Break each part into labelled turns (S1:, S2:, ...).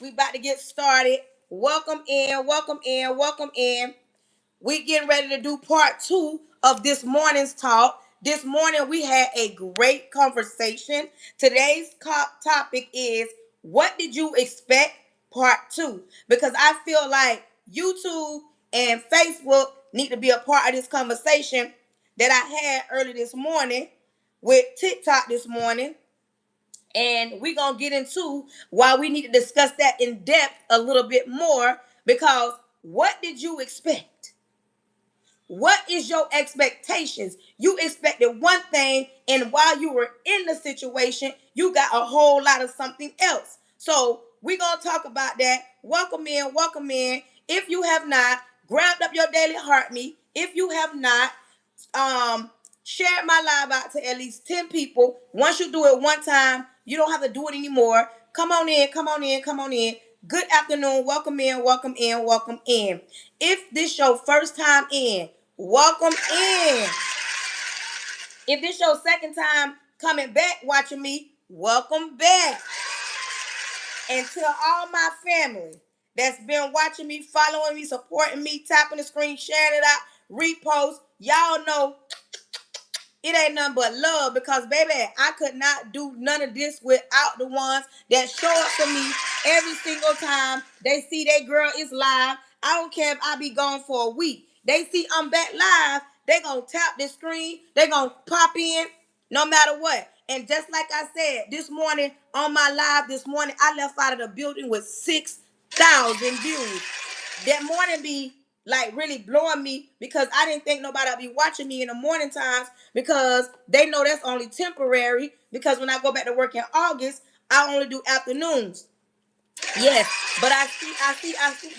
S1: We about to get started. Welcome in, welcome in, welcome in. We getting ready to do part two of this morning's talk. This morning we had a great conversation. Today's topic is what did you expect? Part two. Because I feel like YouTube and Facebook need to be a part of this conversation that I had early this morning with TikTok this morning. And we're going to get into why we need to discuss that in depth a little bit more because what did you expect? What is your expectations? You expected one thing, and while you were in the situation, you got a whole lot of something else. So we're going to talk about that. Welcome in, welcome in. If you have not, grabbed up your daily heart meat. If you have not, share my live out to at least 10 people. Once you do it one time, you don't have to do it anymore. Come on in, come on in, come on in. Good afternoon. Welcome in, welcome in, welcome in. If this your first time in, welcome in. If this your second time coming back watching me, welcome back. And to all my family that's been watching me, following me, supporting me, tapping the screen, sharing it out, repost, y'all know it ain't nothing but love because, baby, I could not do none of this without the ones that show up for me every single time they see that girl is live. I don't care if I be gone for a week. They see I'm back live, they going to tap the screen. They going to pop in no matter what. And just like I said, this morning on my live this morning, I left out of the building with 6,000 views. That morning be like really blowing me because I didn't think nobody would be watching me in the morning times because they know that's only temporary because when I go back to work in August, I only do afternoons. Yes, but I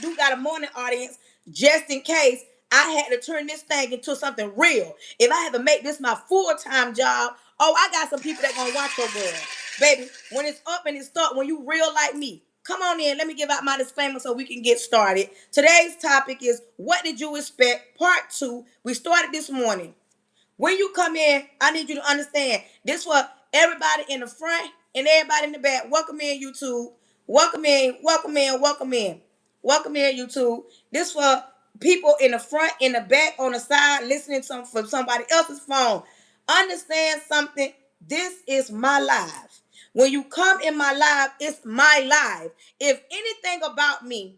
S1: do got a morning audience just in case I had to turn this thing into something real. If I had to make this my full-time job, oh, I got some people that gonna watch your girl. Baby, when it's up and it's stuck, when you real like me, come on in. Let me give out my disclaimer so we can get started. Today's topic is what did you expect? Part two. We started this morning. When you come in, I need you to understand this for everybody in the front and everybody in the back. Welcome in, YouTube. Welcome in, welcome in, welcome in. Welcome in, YouTube. This for people in the front, in the back, on the side, listening to from somebody else's phone. Understand something. This is my life. When you come in my life, it's my life. If anything about me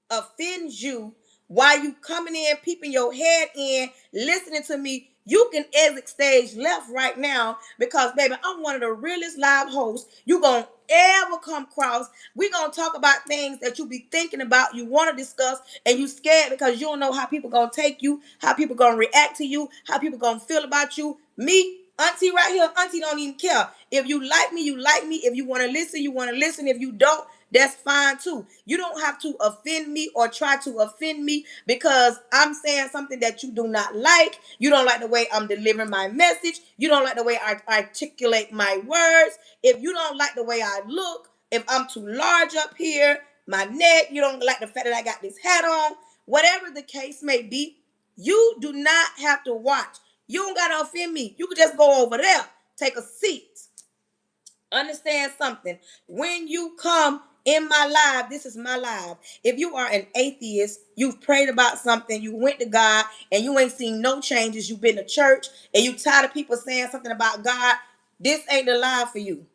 S1: offends you while you coming in, peeping your head in, listening to me, you can exit stage left right now because, baby, I'm one of the realest live hosts you gonna ever come across. We gonna talk about things that you be thinking about, you want to discuss, and you scared because you don't know how people gonna take you, how people gonna react to you, how people gonna feel about you. Me, auntie right here, auntie don't even care. If you like me, you like me. If you want to listen, you want to listen. If you don't, that's fine too. You don't have to offend me or try to offend me because I'm saying something that you do not like. You don't like the way I'm delivering my message. You don't like the way I articulate my words. If you don't like the way I look, if I'm too large up here, my neck, you don't like the fact that I got this hat on, whatever the case may be, you do not have to watch. You don't got to offend me. You can just go over there, take a seat. Understand something. When you come in my life, this is my life. If you are an atheist, you've prayed about something, you went to God, and you ain't seen no changes, you've been to church, and you tired of people saying something about God, this ain't the life for you.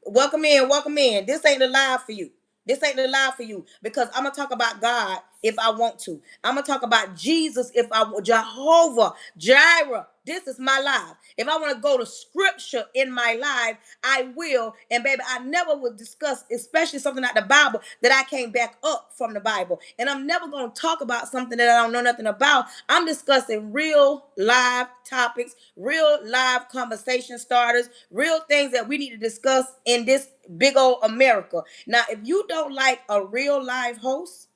S1: Welcome in, welcome in. This ain't the live for you. This ain't the live for you because I'm gonna talk about God if I want to. I'm gonna talk about Jesus if I want. Jehovah Jireh. This is my life. If I want to go to scripture in my life, I will. And baby, I never would discuss, especially something like the Bible, that I came back up from the Bible. And I'm never going to talk about something that I don't know nothing about. I'm discussing real live topics, real live conversation starters, real things that we need to discuss in this big old America. Now, if you don't like a real live host,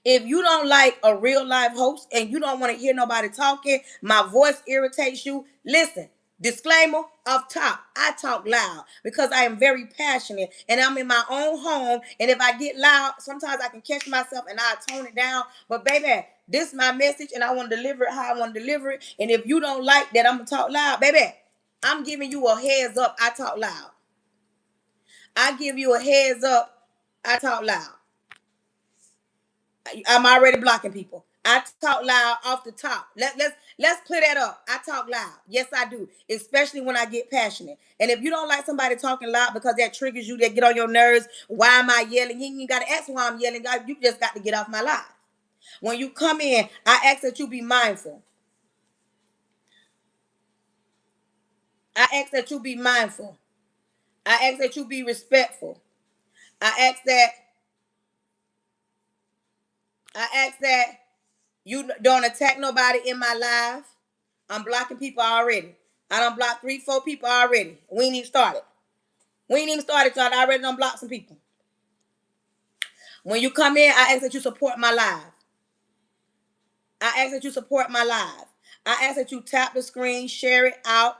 S1: if you don't like a real live host and you don't want to hear nobody talking, my voice irritates you, listen. Disclaimer off top, I talk loud because I am very passionate and I'm in my own home. And if I get loud, sometimes I can catch myself and I tone it down. But baby, this is my message and I want to deliver it how I want to deliver it. And if you don't like that I'm going to talk loud, baby, I'm giving you a heads up. I talk loud. I give you a heads up. I talk loud. I'm already blocking people. I talk loud off the top. Let's clear that up. I talk loud. Yes, I do. Especially when I get passionate. And if you don't like somebody talking loud because that triggers you, that get on your nerves, why am I yelling? You ain't got to ask why I'm yelling. You just got to get off my live. When you come in, I ask that you be mindful. I ask that you be mindful. I ask that you be respectful. I ask that you don't attack nobody in my live. I'm blocking people already. I done blocked 3-4 people already. We ain't even started. Y'all. I already done blocked some people. When you come in, I ask that you support my live. I ask that you support my live. I ask that you tap the screen, share it out.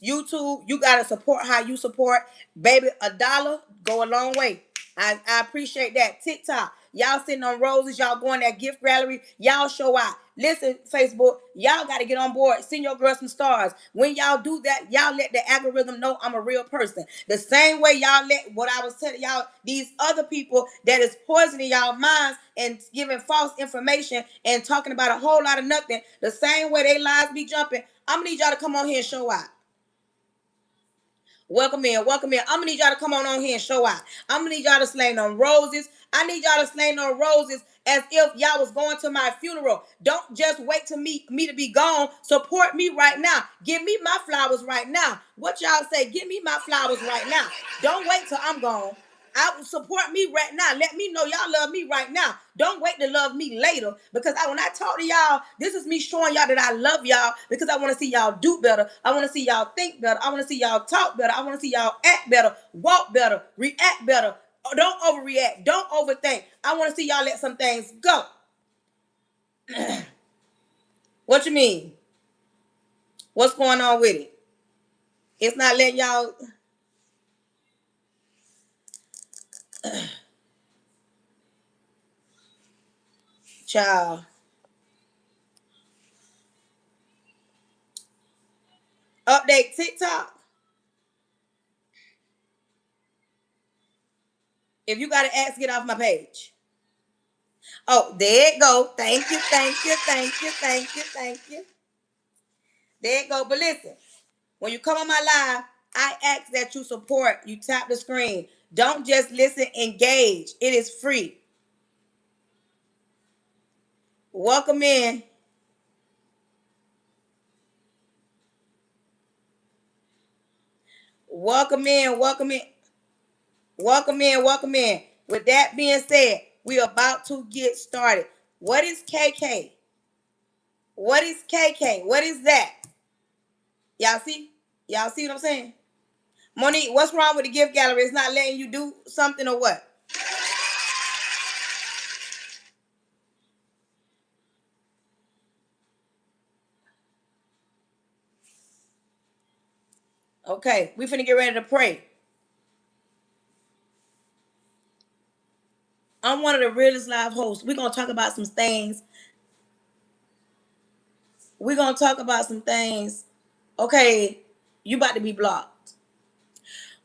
S1: YouTube, you gotta support how you support. Baby, $1 go a long way. I appreciate that. TikTok, y'all sitting on roses, y'all going that gift gallery, y'all show out. Listen, Facebook, y'all got to get on board. Send your girl some stars. When y'all do that, y'all let the algorithm know I'm a real person. The same way y'all let what I was telling y'all, these other people that is poisoning y'all minds and giving false information and talking about a whole lot of nothing, the same way they lies be jumping, I'm going to need y'all to come on here and show out. Welcome in, welcome in. I'm gonna need y'all to come on here and show out. I'm gonna need y'all to slay them roses. I need y'all to slay them roses as if y'all was going to my funeral. Don't just wait to me to be gone. Support me right now. Give me my flowers right now. What y'all say? Give me my flowers right now. Don't wait till I'm gone. I will support me right now. Let me know y'all love me right now. Don't wait to love me later. Because when I talk to y'all, this is me showing y'all that I love y'all because I want to see y'all do better. I want to see y'all think better. I want to see y'all talk better. I want to see y'all act better, walk better, react better. Don't overreact. Don't overthink. I want to see y'all let some things go. What you mean? What's going on with it? It's not letting y'all... Child. Update TikTok. If you got to ask, get off my page. Oh, there it go. Thank you, thank you, thank you, thank you, thank you. There it go. But listen, when you come on my live, I ask that you support. You tap the screen. Don't just listen, engage. It is free. Welcome in. Welcome in. Welcome in. Welcome in. Welcome in. With that being said, we're about to get started. What is KK? What is KK? What is that? Y'all see? Y'all see what I'm saying? Monique, what's wrong with the gift gallery? It's not letting you do something or what? Okay, we finna get ready to pray. I'm one of the realest live hosts. We're gonna talk about some things. We're gonna talk about some things. Okay, you about to be blocked.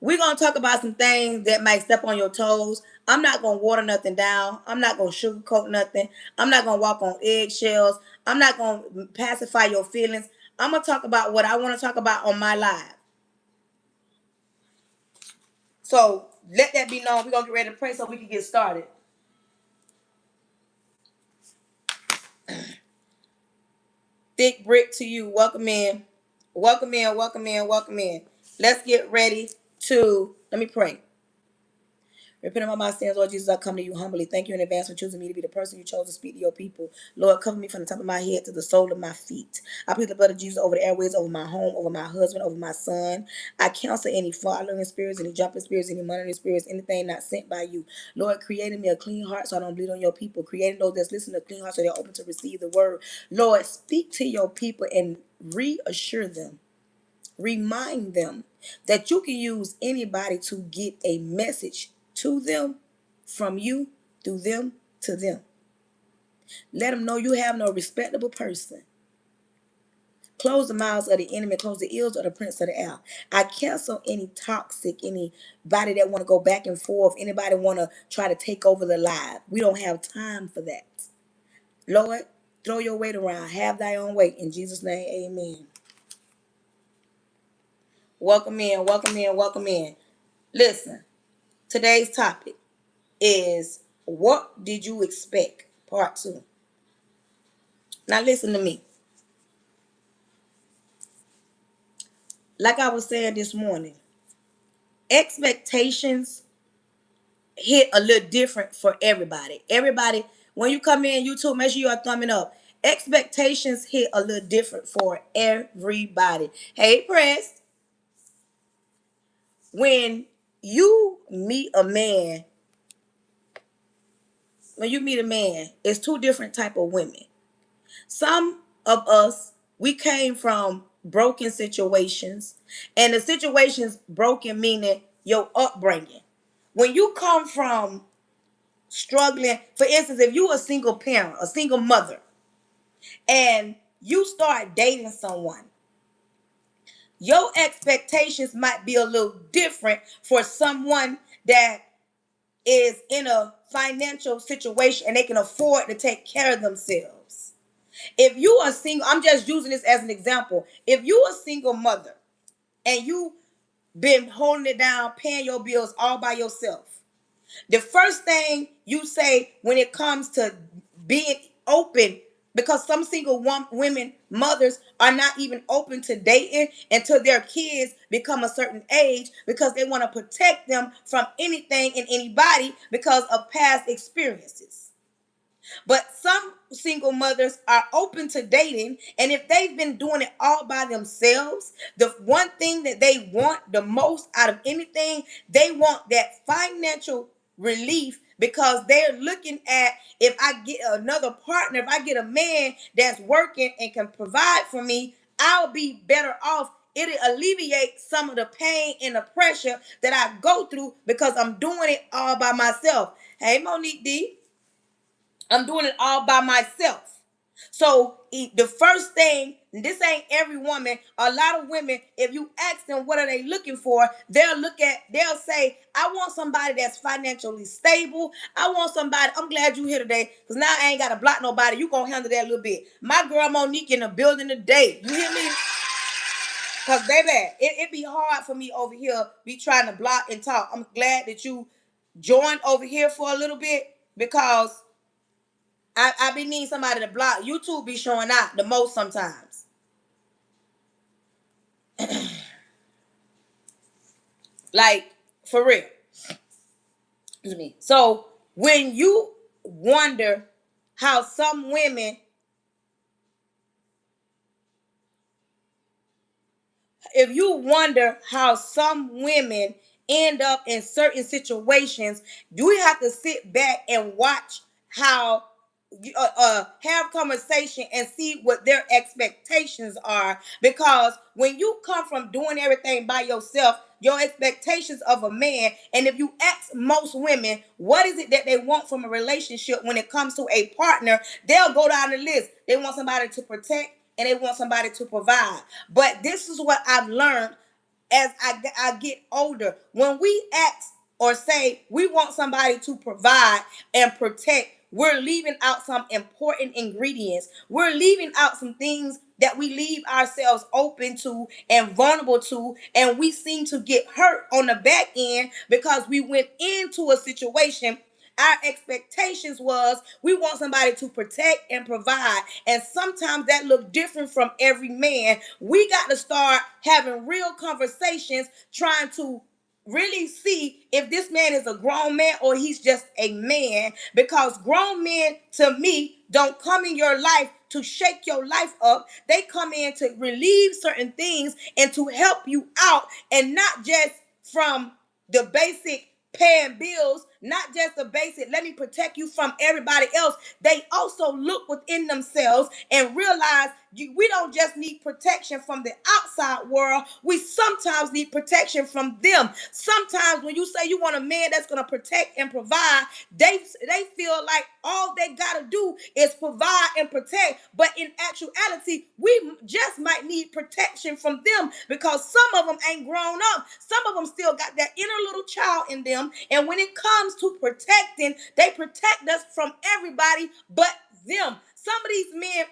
S1: We're gonna talk about some things that might step on your toes. I'm not gonna water nothing down. I'm not gonna sugarcoat nothing. I'm not gonna walk on eggshells. I'm not gonna pacify your feelings. I'm gonna talk about what I want to talk about on my live. So let that be known. We're gonna get ready to pray so we can get started. Thick brick to you. Welcome in. Welcome in. Welcome in. Welcome in. Let's get ready to let me pray. Repent of my sins, Lord Jesus. I come to you humbly. Thank you in advance for choosing me to be the person you chose to speak to your people. Lord, cover me from the top of my head to the sole of my feet. I plead the blood of Jesus over the airways, over my home, over my husband, over my son. I cancel any following spirits, any jumping spirits, any monitoring spirits, anything not sent by you. Lord, creating me a clean heart so I don't bleed on your people. Creating those that's listening to clean hearts so they're open to receive the word. Lord, speak to your people and reassure them. Remind them that you can use anybody to get a message to them, from you, through them, to them. Let them know you have no respectable person Close the mouths of the enemy, close the ears of the prince of the air. I cancel any toxic, anybody that want to go back and forth, anybody want to try to take over the live. We don't have time for that. Lord, throw your weight around. Have thy own way. In Jesus' name, amen. Welcome in, welcome in, welcome in. Listen, today's topic is what did you expect? Part 2. Now listen to me. Like I was saying this morning, expectations hit a little different for everybody. Everybody, when you come in YouTube, make sure you are thumbing up. Expectations hit a little different for everybody. Hey, Press. When you meet a man, it's two different type of women. Some of us, we came from broken situations, and the situations broken meaning your upbringing. When you come from struggling, for instance, if you a single parent, a single mother, and you start dating someone, your expectations might be a little different for someone that is in a financial situation and they can afford to take care of themselves. If you are single, I'm just using this as an example. If you a single mother and you been holding it down, paying your bills all by yourself, the first thing you say when it comes to being open, because some single women, mothers, are not even open to dating until their kids become a certain age, because they want to protect them from anything and anybody because of past experiences. But some single mothers are open to dating, and if they've been doing it all by themselves, the one thing that they want the most out of anything, they want that financial relief, because they're looking at, if I get another partner, if I get a man that's working and can provide for me, I'll be better off. It'll alleviate some of the pain and the pressure that I go through because I'm doing it all by myself. Hey, Monique D. I'm doing it all by myself. So the first thing, this ain't every woman. A lot of women, if you ask them what are they looking for, they'll say, I want somebody that's financially stable. I want somebody, I'm glad you here today, because now I ain't got to block nobody. You gonna handle that a little bit. My girl Monique in the building today. You hear me? Because baby, it be hard for me over here, be trying to block and talk. I'm glad that you joined over here for a little bit, because I be needing somebody to block. YouTube be showing out the most sometimes. Like, for real. Excuse me. So when you wonder how some women, if you wonder how some women end up in certain situations, you have to sit back and watch how have conversation and see what their expectations are. Because when you come from doing everything by yourself, your expectations of a man, and if you ask most women what is it that they want from a relationship when it comes to a partner, they'll go down the list. They want somebody to protect and they want somebody to provide. But this is what I've learned as I get older. When we ask or say we want somebody to provide and protect, we're leaving out some important ingredients. We're leaving out some things that we leave ourselves open to and vulnerable to, and we seem to get hurt on the back end because we went into a situation. Our expectations was we want somebody to protect and provide, and sometimes that look different from every man. We got to start having real conversations, trying to really see if this man is a grown man or he's just a man, because grown men to me don't come in your life to shake your life up. They come in to relieve certain things and to help you out, and not just from the basic paying bills, not just the basic, let me protect you from everybody else. They also look within themselves and realize we don't just need protection from the outside world. We sometimes need protection from them. Sometimes when you say you want a man that's going to protect and provide, they feel like all they got to do is provide and protect. But in actuality, we just might need protection from them because some of them ain't grown up. Some of them still got that inner little child in them. And when it comes to protecting, they protect us from everybody but them. Some of these men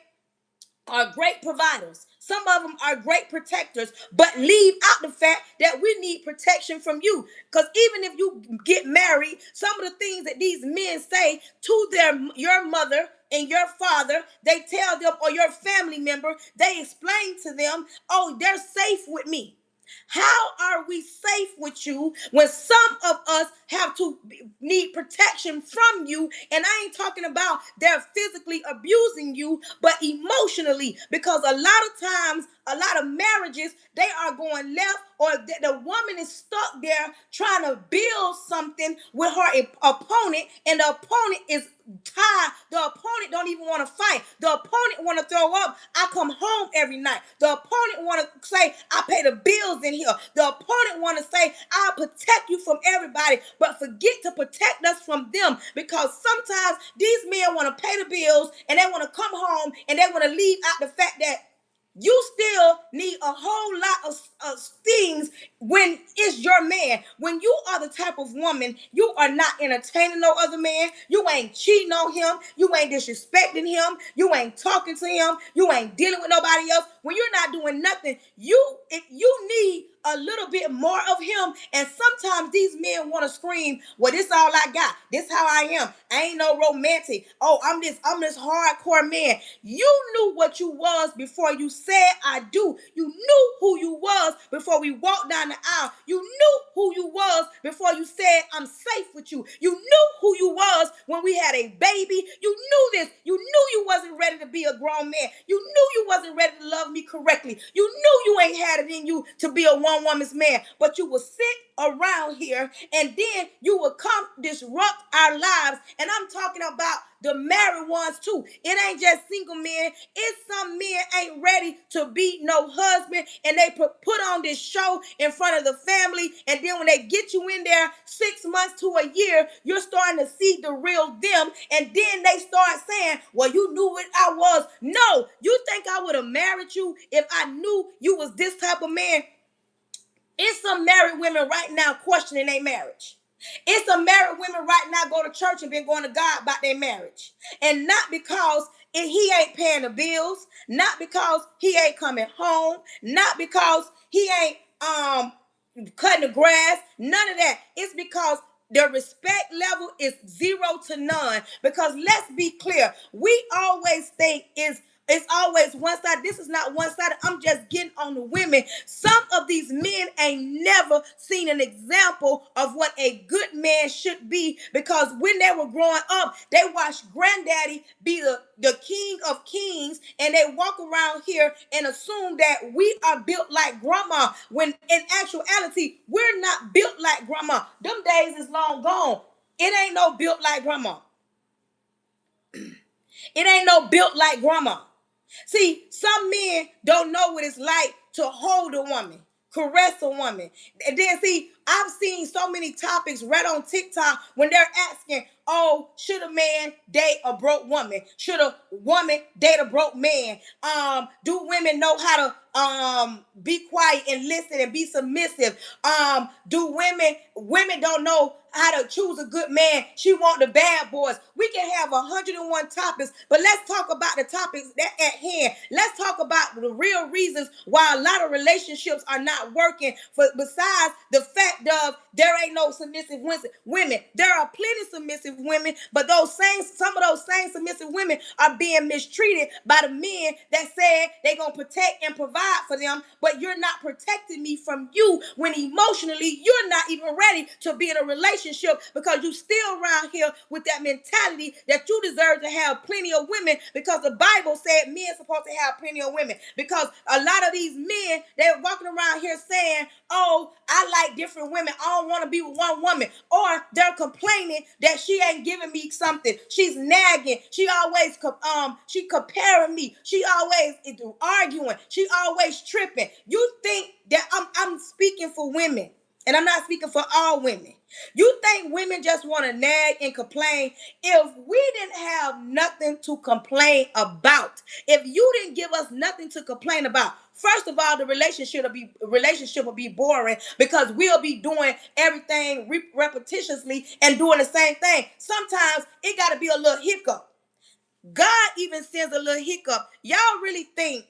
S1: are great providers. Some of them are great protectors, but leave out the fact that we need protection from you. Because even if you get married, some of the things that these men say to your mother and your father, they tell them, or your family member, they explain to them, oh, they're safe with me. How are we safe with you when some of us have to need protection from you? And I ain't talking about they're physically abusing you, but emotionally, because a lot of times, a lot of marriages, they are going left, or the woman is stuck there trying to build something with her opponent, and the opponent is tired. The opponent don't even want to fight. The opponent want to throw up. I come home every night. The opponent want to say, I pay the bills in here. The opponent want to say, I'll protect you from everybody, but forget to protect us from them, because sometimes these men want to pay the bills and they want to come home and they want to leave out the fact that you still need a whole lot of things when it's your man. When you are the type of woman, you are not entertaining no other man. You ain't cheating on him. You ain't disrespecting him. You ain't talking to him. You ain't dealing with nobody else. When you're not doing nothing, you need a little bit more of him. And sometimes these men want to scream, well, this all I got. This how I am. I ain't no romantic. Oh, I'm this hardcore man. You knew what you was before you said I do. You knew who you was before we walked down the aisle. You knew who you was before you said I'm safe with you. You knew who you was when we had a baby. You knew this. You knew you wasn't ready to be a grown man. You knew you wasn't ready to love me correctly. You knew you ain't had it in you to be a one-woman's man. But you will sit around here and then you will come disrupt our lives. And I'm talking about the married ones too. It ain't just single men. It's some men ain't ready to be no husband, and they put on this show in front of the family, and then when they get you in there 6 months to a year, you're starting to see the real them, and then they start saying, well, you knew what I was. No, you think I would have married you if I knew you was this type of man? It's some married women right now questioning their marriage. It's some married women right now go to church and been going to God about their marriage. And not because he ain't paying the bills, not because he ain't coming home, not because he ain't cutting the grass, none of that. It's because the respect level is 0 to none. Because let's be clear, we always think it's always one side. This is not one sided. I'm just getting on the women. Some of these men ain't never seen an example of what a good man should be, because when they were growing up, they watched granddaddy be the king of kings, and they walk around here and assume that we are built like grandma, when in actuality, we're not built like grandma. Them days is long gone. It ain't no built like grandma. It ain't no built like grandma. See, some men don't know what it's like to hold a woman, caress a woman. And then see, I've seen so many topics right on TikTok when they're asking, oh, should a man date a broke woman? Should a woman date a broke man? Do women know how to be quiet and listen and be submissive? Do women don't know how to choose a good man? She want the bad boys. We can have 101 topics, but let's talk about the topics that at hand. Let's talk about the real reasons why a lot of relationships are not working. Besides the fact of there ain't no submissive women. There are plenty of submissive women, but some of those same submissive women are being mistreated by the men that said they're gonna protect and provide for them, but you're not protecting me from you when emotionally you're not even ready to be in a relationship, because you still around here with that mentality that you deserve to have plenty of women, because the Bible said men supposed to have plenty of women. Because a lot of these men, they're walking around here saying, oh, I like different different women. I don't want to be with one woman. Or they're complaining that she ain't giving me something. She's nagging. She always she comparing me. She always is arguing. She always tripping. You think that I'm speaking for women, and I'm not speaking for all women. You think women just want to nag and complain? If we didn't have nothing to complain about, if you didn't give us nothing to complain about, first of all, the relationship will be boring because we'll be doing everything repetitiously and doing the same thing. Sometimes it got to be a little hiccup. God even sends a little hiccup. Y'all really think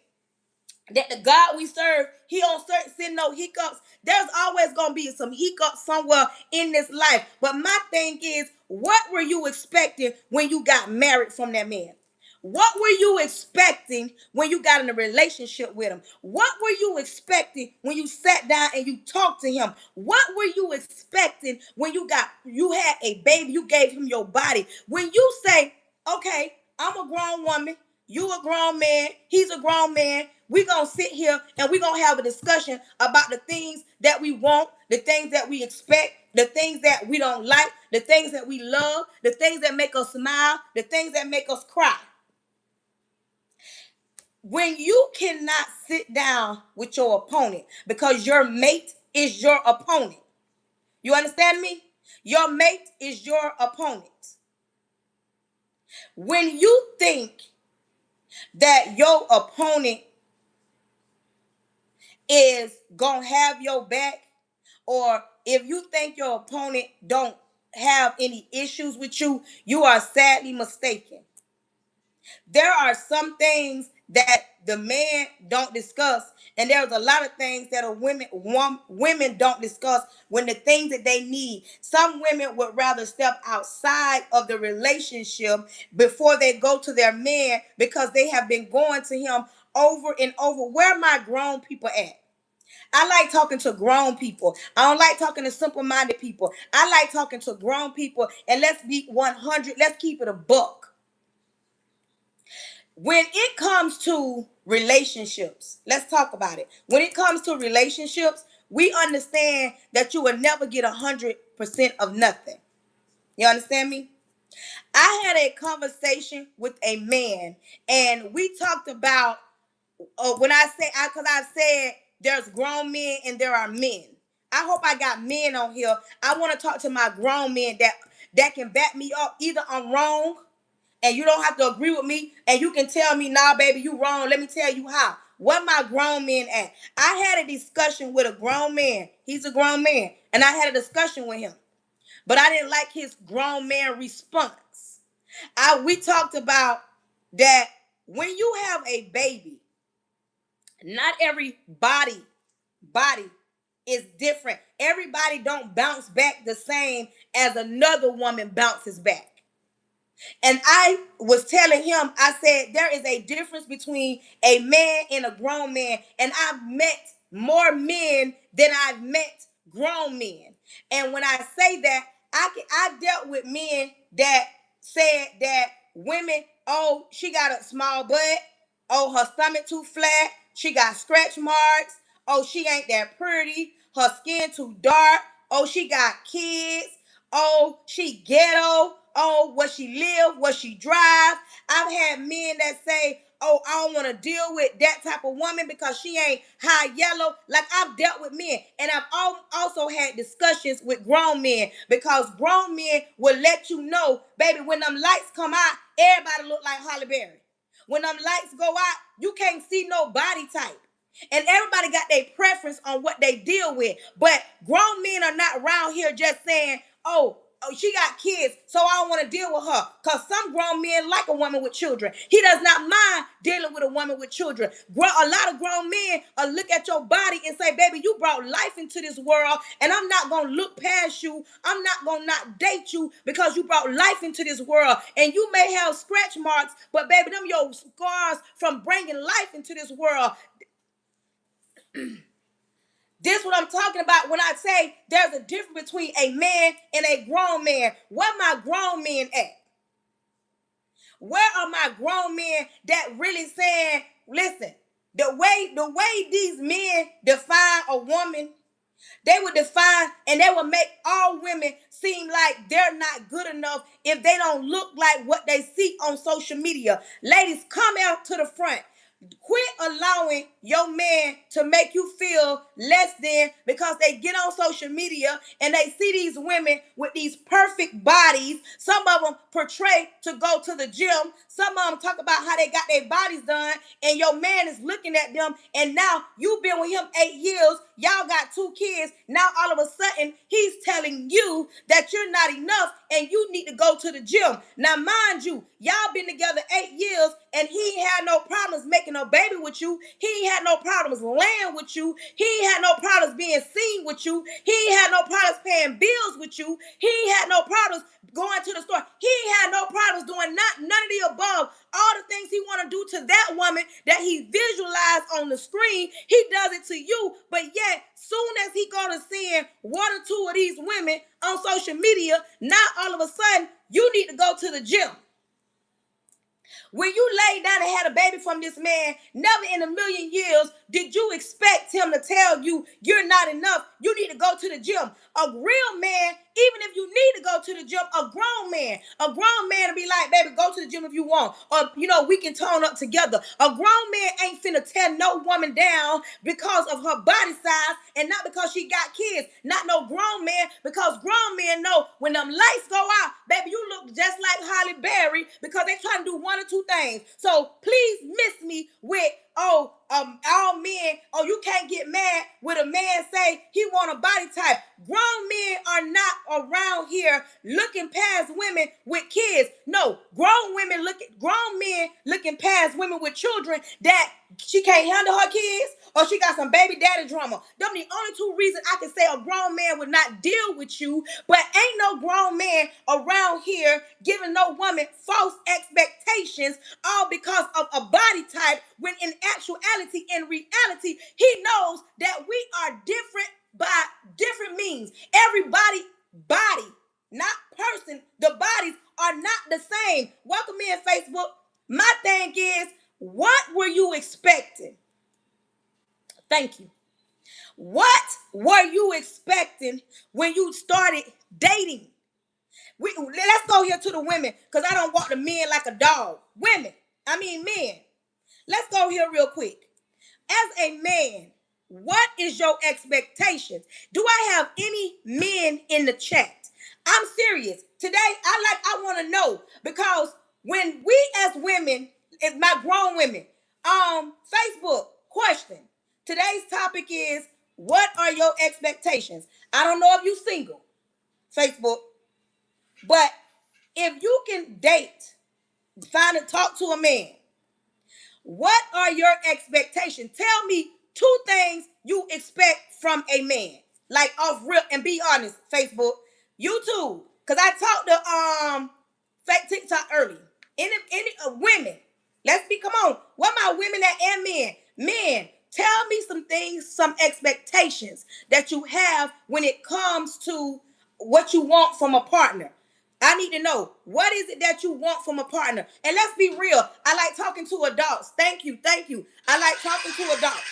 S1: that the God we serve, he don't send no hiccups? There's always going to be some hiccups somewhere in this life. But my thing is, what were you expecting when you got married from that man? What were you expecting when you got in a relationship with him? What were you expecting when you sat down and you talked to him? What were you expecting when you had a baby, you gave him your body? When you say, okay, I'm a grown woman, you a grown man, he's a grown man, we're going to sit here and we're going to have a discussion about the things that we want, the things that we expect, the things that we don't like, the things that we love, the things that make us smile, the things that make us cry. When you cannot sit down with your opponent because your mate is your opponent, you understand me? Your mate is your opponent. When you think that your opponent is going to have your back, or if you think your opponent don't have any issues with you, you are sadly mistaken. There are some things that the man don't discuss, and there's a lot of things that women don't discuss when the things that they need. Some women would rather step outside of the relationship before they go to their man because they have been going to him over and over. Where are my grown people at? I like talking to grown people. I don't like talking to simple-minded people. I like talking to grown people, and let's be 100. Let's keep it a buck. When it comes to relationships, let's talk about it. When it comes to relationships, we understand that you will never get 100% of nothing. You understand me? I had a conversation with a man, and we talked about because I said there's grown men and there are men. I hope I got men on here. I want to talk to my grown men that can back me up. Either I'm wrong, and you don't have to agree with me, and you can tell me, nah, baby, you wrong. Let me tell you how. What my grown men at? I had a discussion with a grown man. He's a grown man. And I had a discussion with him. But I didn't like his grown man response. We talked about that when you have a baby, not every body is different. Everybody don't bounce back the same as another woman bounces back. And I was telling him, I said, there is a difference between a man and a grown man. And I've met more men than I've met grown men. And when I say that, I dealt with men that said that women, oh, she got a small butt. Oh, her stomach too flat. She got stretch marks. Oh, she ain't that pretty. Her skin too dark. Oh, she got kids. Oh, she ghetto. Oh, what she live, what she drive. I've had men that say, oh, I don't want to deal with that type of woman because she ain't high yellow. Like, I've dealt with men. And I've also had discussions with grown men because grown men will let you know, baby, when them lights come out, everybody look like Holly Berry. When them lights go out, you can't see no body type. And everybody got their preference on what they deal with. But grown men are not around here just saying, oh, she got kids, so I don't want to deal with her. Because some grown men like a woman with children. He does not mind dealing with a woman with children. A lot of grown men look at your body and say, baby, you brought life into this world, and I'm not going to look past you. I'm not going to not date you because you brought life into this world. And you may have scratch marks, but baby, them your scars from bringing life into this world. This is what I'm talking about when I say there's a difference between a man and a grown man. Where my grown men at? Where are my grown men that really saying, listen, the way these men define a woman They would define and they would make all women seem like they're not good enough if they don't look like what they see on social media. Ladies, come out to the front. Quit allowing your man to make you feel less than because they get on social media and they see these women with these perfect bodies. Some of them portray to go to the gym. Some of them talk about how they got their bodies done, and your man is looking at them. And now you've been with him 8 years. Y'all got 2 kids. Now all of a sudden he's telling you that you're not enough and you need to go to the gym. Now, mind you, y'all been together 8 years and he ain't had no problems making a baby with you. He ain't had no problems laying with you. He ain't had no problems being seen with you. He ain't had no problems paying bills with you. He ain't had no problems going to the store. He ain't had no problems doing none of the above. All the things he want to do to that woman that he visualized on the screen, he does it to you. But yet, soon as he go to seeing 1 or 2 of these women on social media, now all of a sudden, you need to go to the gym. When you laid down and had a baby from this man, never in a million years did you expect him to tell you you're not enough. You need to go to the gym. A real man, even if you need to go to the gym, a grown man will be like, baby, go to the gym if you want. Or, we can tone up together. A grown man ain't finna tear no woman down because of her body size and not because she got kids. Not no grown man, because grown men know when them lights go out, baby, you look just like Holly Berry because they trying to do 1 or 2 things. So please miss me with, all men, you can't get mad when a man say he want a body type. Grown men are not around here looking past women with kids. No, grown men looking past women with children that she can't handle her kids or she got some baby daddy drama. Them the only 2 reasons I can say a grown man would not deal with you, but ain't no grown man around here giving no woman false expectations all because of a body type when in reality, he knows that we are different by different means. Everybody body, not person, the bodies are not the same. Welcome in, Facebook. My thing is, what were you expecting? Thank you. What were you expecting when you started dating? Let's go here to the women, because I don't want the men like a dog. Men. Let's go here real quick. As a man, what is your expectations? Do I have any men in the chat? I'm serious. Today, I want to know, because when we as women, as my grown women, Facebook question. Today's topic is, what are your expectations? I don't know if you're single, Facebook, but if you can date, talk to a man, what are your expectations? Tell me 2 things you expect from a man. Like off real, and be honest, Facebook, YouTube, because I talked to fake TikTok earlier. Any women, come on. What my women and men? Men, tell me some things, some expectations that you have when it comes to what you want from a partner. I need to know, what is it that you want from a partner? And let's be real. I like talking to adults. Thank you. I like talking to adults.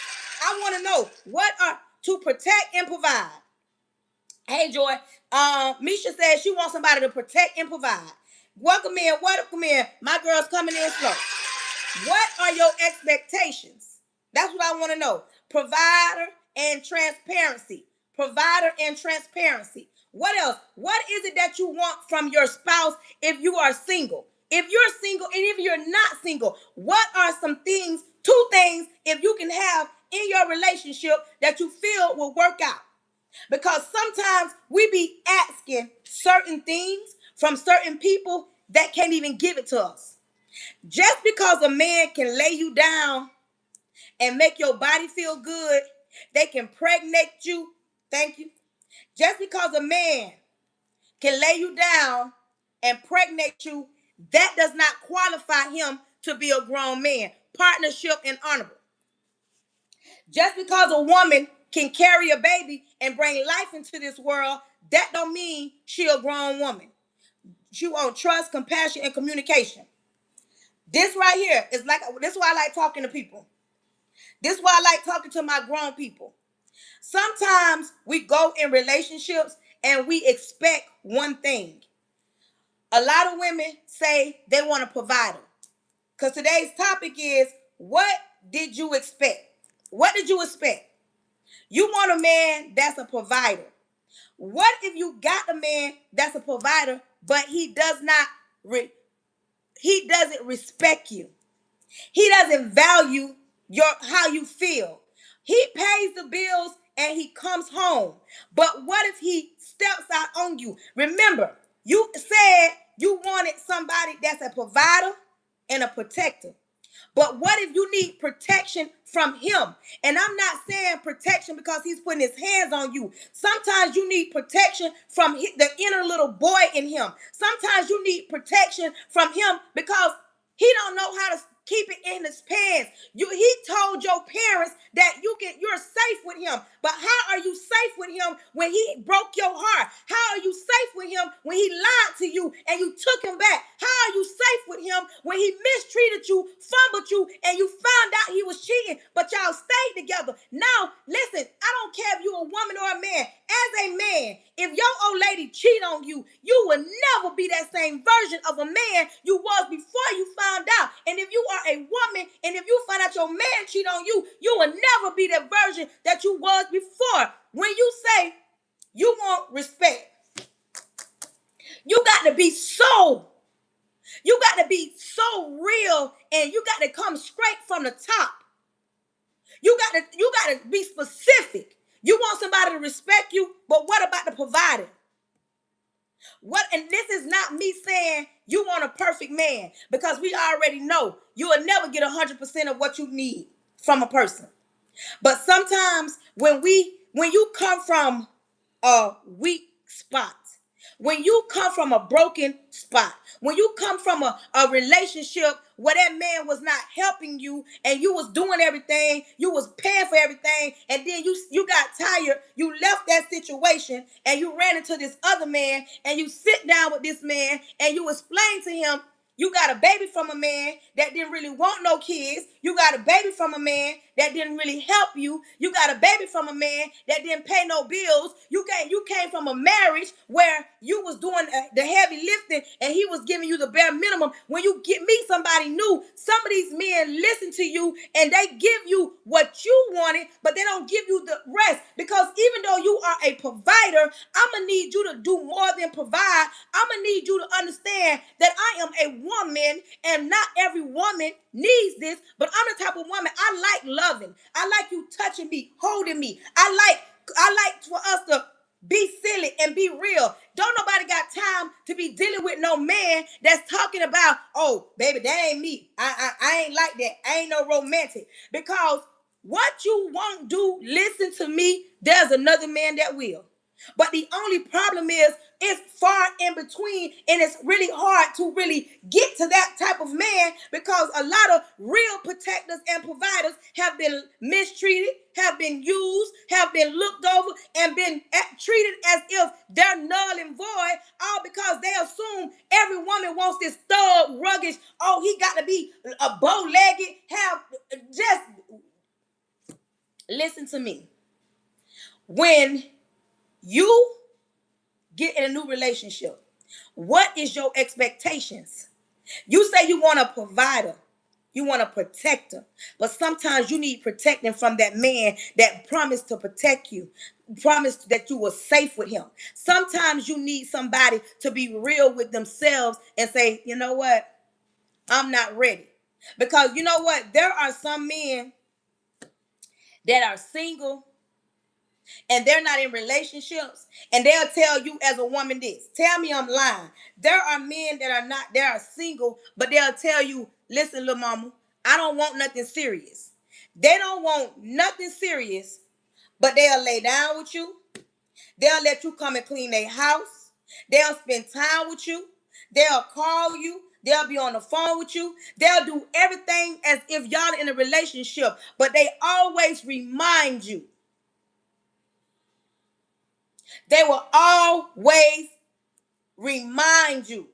S1: I want to know, what are to protect and provide. Hey, Joy. Misha says she wants somebody to protect and provide. Welcome in. My girl's coming in slow. What are your expectations? That's what I want to know. Provider and transparency. What else? What is it that you want from your spouse if you are single? If you're single and if you're not single, what are some things, 2 things, if you can have in your relationship that you feel will work out? Because sometimes we be asking certain things from certain people that can't even give it to us. Just because a man can lay you down and make your body feel good, they can pregnate you. Thank you. Just because a man can lay you down and pregnate you, that does not qualify him to be a grown man. Partnership and honorable. Just because a woman can carry a baby and bring life into this world, that don't mean she a grown woman. She want trust, compassion, and communication. This right here is this is why I like talking to people. This is why I like talking to my grown people. Sometimes we go in relationships and we expect one thing. A lot of women say they want a provider. Because today's topic is, what did you expect? What did you expect? You want a man that's a provider. What if you got a man that's a provider, but he doesn't respect you? He doesn't value how you feel. He pays the bills and he comes home. But what if he steps out on you? Remember, you said you wanted somebody that's a provider and a protector. But what if you need protection from him? And I'm not saying protection because he's putting his hands on you. Sometimes you need protection from the inner little boy in him. Sometimes you need protection from him because he don't know how to keep it in his pants. He told your parents that you're safe with him. But how are you safe with him when he broke your heart? How are you safe with him when he lied to you and you took him back? How are you safe with him when he mistreated you, fumbled you, and you found out he was cheating, but y'all stayed together? Now, listen, I don't care if you're a woman or a man. As a man, if your old lady cheat on you, you will never be that same version of a man you was before you found out. And if you are a woman, and if you find out your man cheat on you, you will never be the version that you was before. When you say you want respect, you got to be so real, and you got to come straight from the top. You got to be specific. You want somebody to respect you, but what about the provider? And this is not me saying you want a perfect man, because we already know you will never get 100% of what you need from a person. But sometimes when you come from a weak spot, when you come from a broken spot, when you come from a relationship where that man was not helping you and you was doing everything, you was paying for everything, and then you got tired, you left that situation and you ran into this other man, and you sit down with this man and you explain to him, you got a baby from a man that didn't really want no kids. You got a baby from a man that didn't really help you. You got a baby from a man that didn't pay no bills. You came from a marriage where you was doing the heavy lifting and he was giving you the bare minimum. When you meet somebody new, some of these men listen to you and they give you what you wanted, but they don't give you the rest. Because even though you are a provider, I'm going to need you to do more than provide. I'm going to need you to understand that I am a woman, and not every woman needs this, but I'm the type of woman, I like loving. I like you touching me, holding me. I like for us to be silly and be real. Don't nobody got time to be dealing with no man that's talking about, oh, baby, that ain't me. I ain't like that. I ain't no romantic. Because what you won't do, listen to me, there's another man that will. But the only problem is it's far in between, and it's really hard to really get to that type of man, because a lot of real protectors and providers have been mistreated, have been used, have been looked over, and been treated as if they're null and void, all because they assume every woman wants this thug, rugged, oh, he got to be a bow-legged, just listen to me. When you get in a new relationship, what is your expectations? You say you want a provider, you want a protector, but sometimes you need protecting from that man that promised to protect you, promised that you were safe with him. Sometimes you need somebody to be real with themselves and say, you know what, I'm not ready. Because you know what, there are some men that are single and they're not in relationships, and they'll tell you as a woman this. Tell me I'm lying. There are men that are not, they are single, but they'll tell you, listen, little mama, I don't want nothing serious. They don't want nothing serious, but they'll lay down with you. They'll let you come and clean their house. They'll spend time with you. They'll call you. They'll be on the phone with you. They'll do everything as if y'all in a relationship, but they always remind you. They will always remind you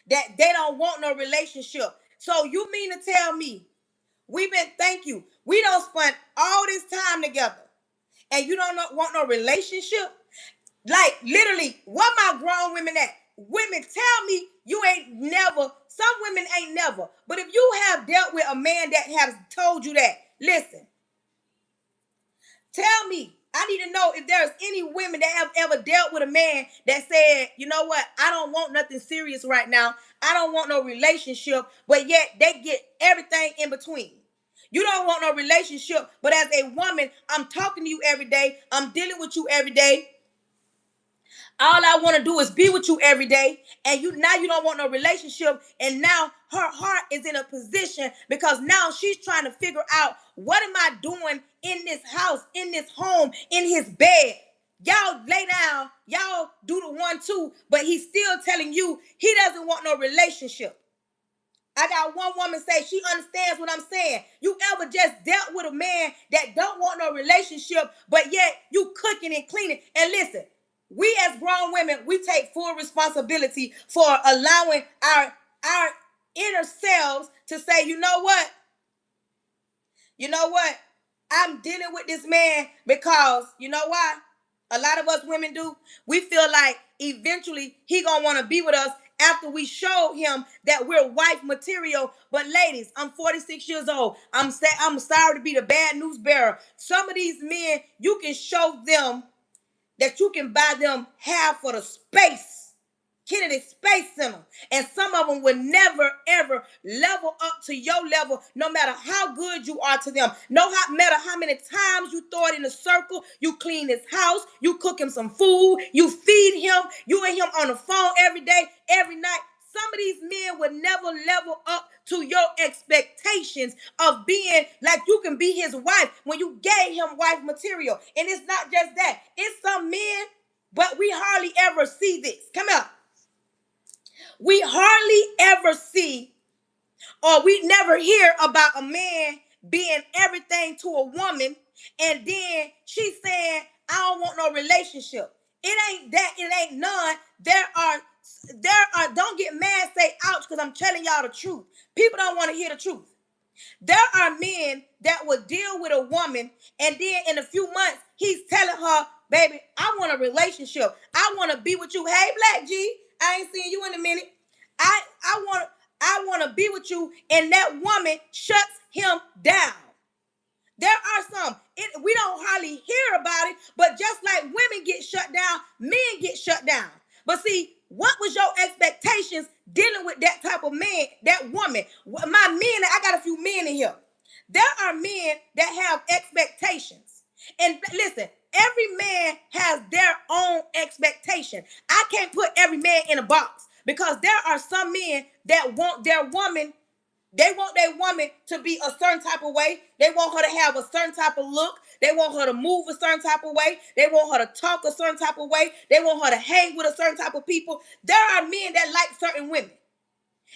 S1: that they don't want no relationship. So you mean to tell me, thank you, we don't spend all this time together. and you don't want no relationship. Like literally, what my grown women at? Women, tell me you ain't never. Some women ain't never. But if you have dealt with a man that has told you that, listen, tell me. I need to know if there's any women that have ever dealt with a man that said, you know what, I don't want nothing serious right now. I don't want no relationship, but yet they get everything in between. You don't want no relationship, but as a woman, I'm talking to you every day. I'm dealing with you every day. All I want to do is be with you every day. And you don't want no relationship. And now her heart is in a position because now she's trying to figure out, what am I doing in this house, in this home, in his bed? Y'all lay down, y'all do the 1-2, but he's still telling you he doesn't want no relationship. I got one woman say she understands what I'm saying. You ever just dealt with a man that don't want no relationship, but yet you cooking and cleaning? And listen, we as grown women, we take full responsibility for allowing our inner selves to say, you know what? You know what? I'm dealing with this man because, you know why? A lot of us women do. We feel like eventually he gonna want to be with us after we showed him that we're wife material. But ladies, I'm 46 years old. I'm sorry to be the bad news bearer. Some of these men, you can show them that you can buy them half of the space, Kennedy Space Center. And some of them will never, ever level up to your level, no matter how good you are to them. No matter how many times you throw it in a circle, you clean his house, you cook him some food, you feed him, you and him on the phone every day, every night. Some of these men will never level up to your expectations of being like you can be his wife when you gave him wife material. And it's not just that. It's some men, but we hardly ever see this. Come on. We hardly ever see, or we never hear about a man being everything to a woman, and then she's saying, I don't want no relationship. It ain't that, it ain't none. There are, don't get mad, say ouch, because I'm telling y'all the truth. People don't want to hear the truth. There are men that will deal with a woman, and then in a few months, he's telling her, baby, I want a relationship. I want to be with you. Hey, Black G, I ain't seen you in a minute. I want to be with you, and that woman shuts him down. There are some, we don't hardly hear about it, but just like women get shut down, men get shut down. But see, what was your expectations dealing with that type of man, that woman? My men, I got a few men in here. There are men that have expectations. And listen, every man has their own expectation. I can't put every man in a box because there are some men that want their woman, they want their woman to be a certain type of way. They want her to have a certain type of look. They want her to move a certain type of way. They want her to talk a certain type of way. They want her to hang with a certain type of people. There are men that like certain women.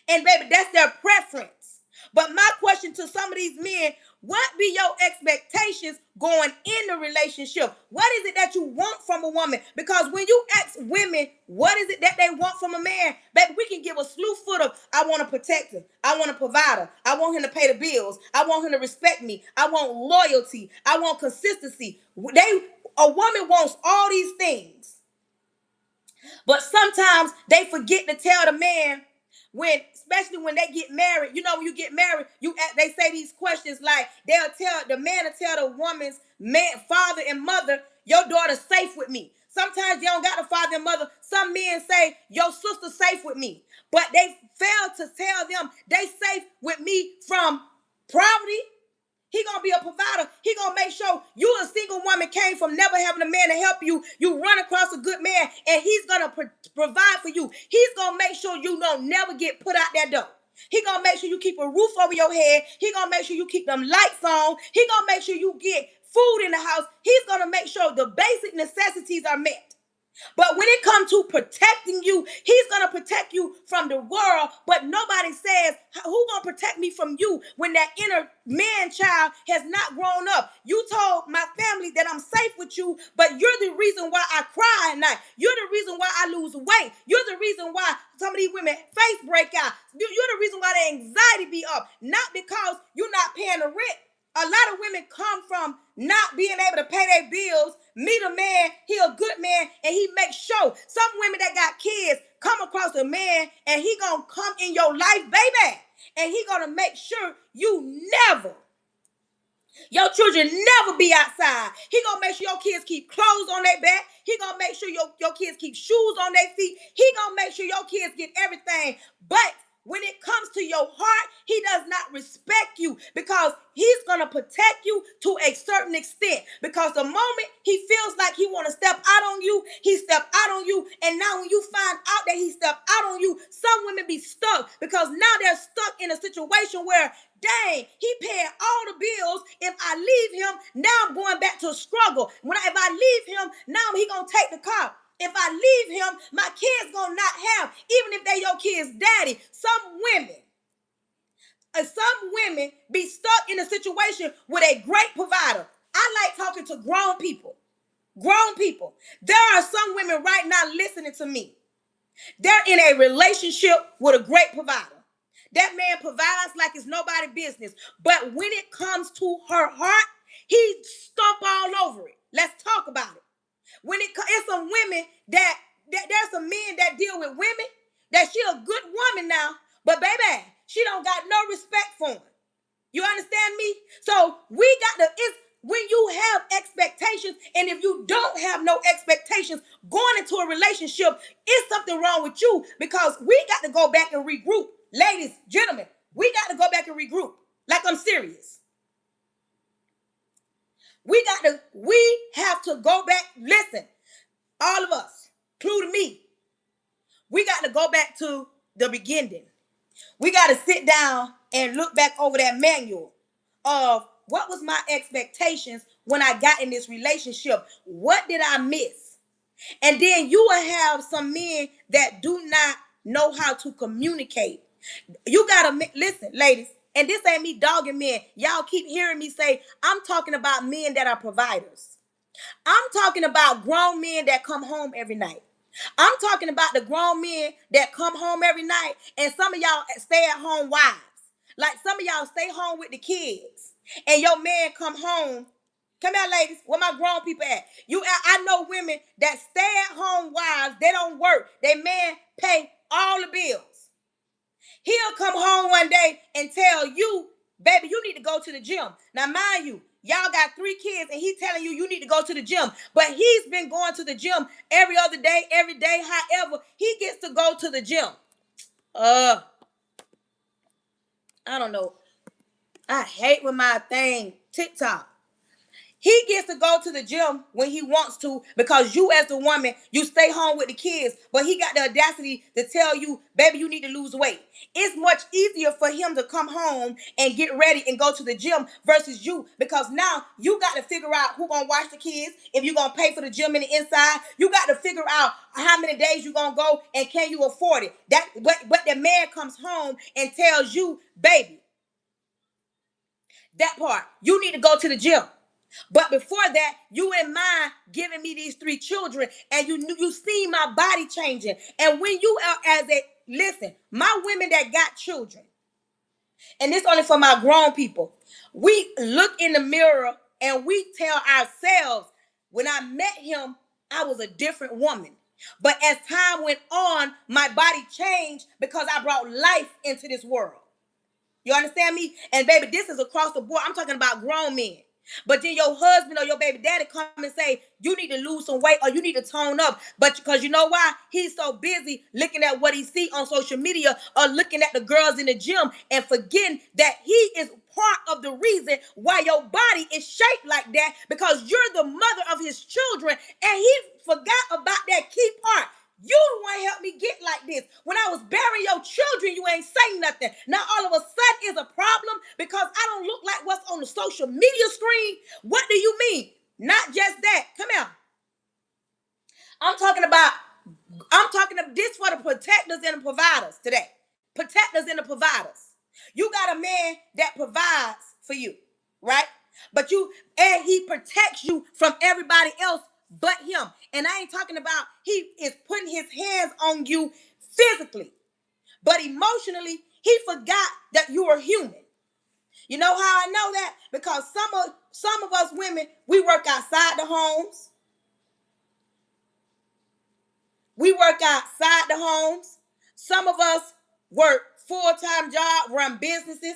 S1: And baby, that's their preference. But my question to some of these men, what be your expectations going in the relationship? What is it that you want from a woman? Because when you ask women, what is it that they want from a man? Baby, we can give a slew foot of, I want to protect him. I want to provide her. I want him to pay the bills. I want him to respect me. I want loyalty. I want consistency. A woman wants all these things. But sometimes they forget to tell the man, especially when they get married. You know, when you get married, they say these questions like, the man will tell the woman's father and mother, your daughter's safe with me. Sometimes they don't got a father and mother. Some men say, your sister's safe with me. But they fail to tell them they safe with me from poverty. He gonna be a provider. He gonna make sure you, a single woman, came from never having a man to help you. You run across a good man, and he's gonna provide for you. He's gonna make sure you don't never get put out that door. He gonna make sure you keep a roof over your head. He gonna make sure you keep them lights on. He gonna make sure you get food in the house. He's gonna make sure the basic necessities are met. But when it comes to protecting you, he's going to protect you from the world. But nobody says, who going to protect me from you when that inner man child has not grown up? You told my family that I'm safe with you, but you're the reason why I cry at night. You're the reason why I lose weight. You're the reason why some of these women face break out. You're the reason why their anxiety be up. Not because you're not paying the rent. A lot of women come from not being able to pay their bills, meet a man, he a good man, and he makes sure. Some women that got kids come across a man, and he gonna come in your life, baby, and he gonna make sure your children never be outside. He gonna make sure your kids keep clothes on their back. He gonna make sure your kids keep shoes on their feet. He gonna make sure your kids get everything. But when it comes to your heart, he does not respect you because he's going to protect you to a certain extent. Because the moment he feels like he want to step out on you, he step out on you. And now when you find out that he stepped out on you, some women be stuck because now they're stuck in a situation where, dang, he paying all the bills. If I leave him, now I'm going back to a struggle. If I leave him, now he going to take the car. If I leave him, my kids gonna not have, even if they your kids' daddy. Some women be stuck in a situation with a great provider. I like talking to grown people. Grown people. There are some women right now listening to me. They're in a relationship with a great provider. That man provides like it's nobody's business. But when it comes to her heart, he stomp all over it. Let's talk about it. When it's some women that there's some men that deal with women that she a good woman now, but baby, she don't got no respect for him. You understand me? So we got to, it's when you have expectations, and if you don't have no expectations going into a relationship, it's something wrong with you, because we got to go back and regroup. Ladies, gentlemen, we got to go back and regroup. Like, I'm serious. We have to go back. Listen, all of us, including me, we got to go back to the beginning. We got to sit down and look back over that manual of what was my expectations when I got in this relationship. What did I miss? And then you will have some men that do not know how to communicate. You got to, listen, ladies, and this ain't me dogging men. Y'all keep hearing me say, I'm talking about men that are providers. I'm talking about grown men that come home every night. I'm talking about the grown men that come home every night, and some of y'all stay-at-home wives. Like, some of y'all stay home with the kids, and your man come home. Come here, ladies. Where my grown people at? I know women that stay-at-home wives. They don't work. Their man pay all the bills. He'll come home one day and tell you, baby, you need to go to the gym. Now, mind you, y'all got 3 kids, and he's telling you need to go to the gym. But he's been going to the gym every other day, every day. However, he gets to go to the gym. I don't know. I hate when my thing, TikTok. He gets to go to the gym when he wants to, because you as the woman, you stay home with the kids, but he got the audacity to tell you, baby, you need to lose weight. It's much easier for him to come home and get ready and go to the gym versus you, because now you got to figure out who's going to watch the kids, if you're going to pay for the gym in the inside. You got to figure out how many days you're going to go, and can you afford it. But the man comes home and tells you, baby, that part, you need to go to the gym. But before that, you and mine giving me these 3 children, and you see my body changing. And when you are listen, my women that got children, and this only for my grown people, we look in the mirror and we tell ourselves, when I met him, I was a different woman. But as time went on, my body changed because I brought life into this world. You understand me? And baby, this is across the board. I'm talking about grown men. But then your husband or your baby daddy come and say, you need to lose some weight or you need to tone up. But because you know why? He's so busy looking at what he see on social media or looking at the girls in the gym and forgetting that he is part of the reason why your body is shaped like that, because you're the mother of his children, and he forgot about that key part. You the one helped me get like this. When I was burying your children, you ain't say nothing. Now all of a sudden it's a problem because I don't look like what's on the social media screen. What do you mean? Not just that. Come here. I'm talking about this for the protectors and the providers today. Protectors and the providers. You got a man that provides for you, right? And he protects you from everybody else but him. And I ain't talking about he is putting his hands on you physically, but emotionally, he forgot that you are human. You know how I know that? Because some of us women, we work outside the homes. We work outside the homes. Some of us work full-time job, run businesses,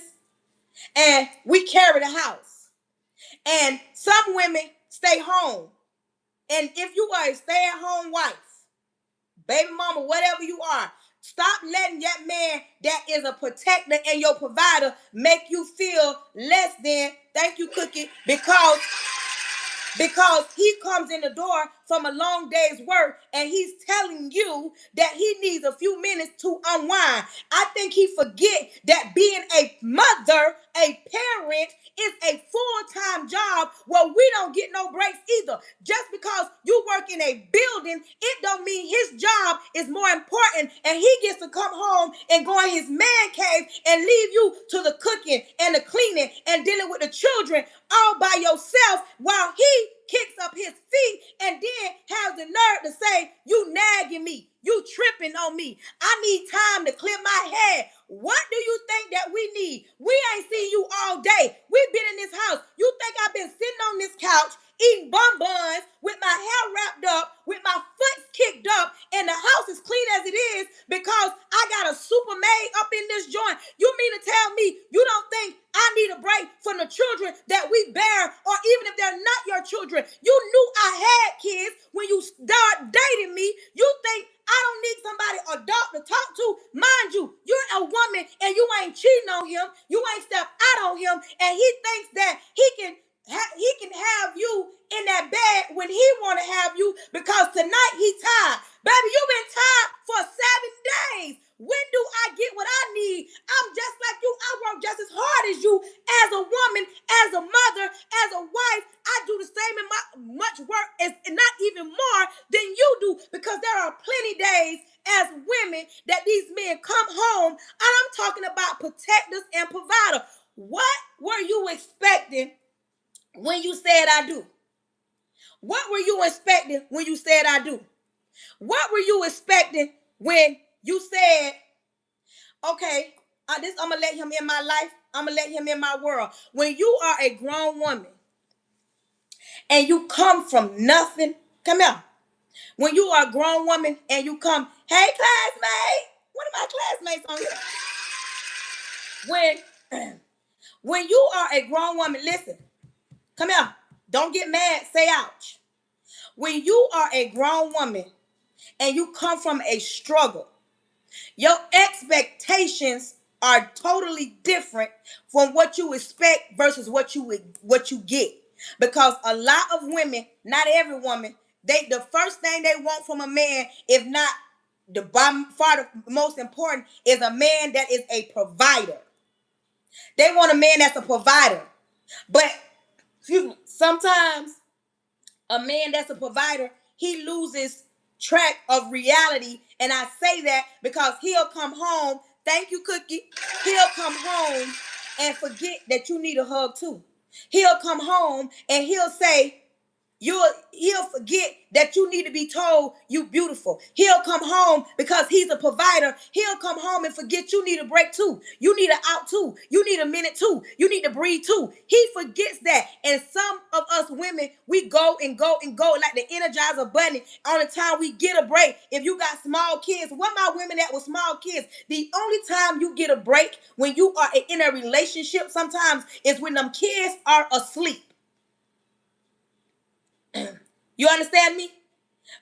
S1: and we carry the house. And some women stay home. And if you are a stay-at-home wife, baby mama, whatever you are, stop letting that man that is a protector and your provider make you feel less than, thank you, Cookie, because he comes in the door from a long day's work and he's telling you that he needs a few minutes to unwind. I think he forget that being a mother, a parent, is a full-time job where we don't get no breaks either. Just because you work in a building, it don't mean his job is more important and he gets to come home and go in his man cave and leave you to the cooking and the cleaning and dealing with the children all by yourself while he kicks up his feet and then has the nerve to say, you nagging me, you tripping on me, I need time to clear my head. What do you think that we need? We ain't seen you all day. We've been in this house. You think I've been sitting on this couch eating bonbons with my hair wrapped up, with my foot kicked up, and the house is clean as it is because I got a super maid up in this joint? You mean to tell me you don't think I need a break from the children that we bear, or even if they're not your children? You knew I had kids when you start dating me. You think I don't need somebody adult to talk to? Mind you, you're a woman and you ain't cheating on him. You ain't stepped out on him, and he thinks that he can have you in that bed when he want to have you because tonight he tired. Baby, you been tired for 7 days. When do I get what I need? I'm just like you. I work just as hard as you, as a woman, as a mother, as a wife. I do the same much work, as not even more than you do, because there are plenty days as women that these men come home, and I'm talking about protectors and provider. What were you expecting when you said I do? What were you expecting when you said I do? What were you expecting when you said, okay, I'm going to let him in my life. I'm going to let him in my world. When you are a grown woman and you come from nothing, come here. When you are a grown woman and you come, hey, classmate, one of my classmates on here. When you are a grown woman, listen, come here. Don't get mad. Say ouch. When you are a grown woman and you come from a struggle, your expectations are totally different from what you expect versus what you get. Because a lot of women, not every woman, the first thing they want from a man, if not the most important, is a man that is a provider. They want a man that's a provider. But sometimes a man that's a provider, he loses track of reality. And I say that because he'll come home, thank you, Cookie, he'll come home and forget that you need a hug too. He'll come home and he'll say, he'll forget that you need to be told you beautiful. He'll come home because he's a provider. He'll come home and forget you need a break too. You need an out too. You need a minute too. You need to breathe too. He forgets that. And some of us women, we go and go and go like the Energizer Bunny on the time we get a break. If you got small kids, what my women that with small kids, the only time you get a break when you are in a relationship sometimes is when them kids are asleep. You understand me?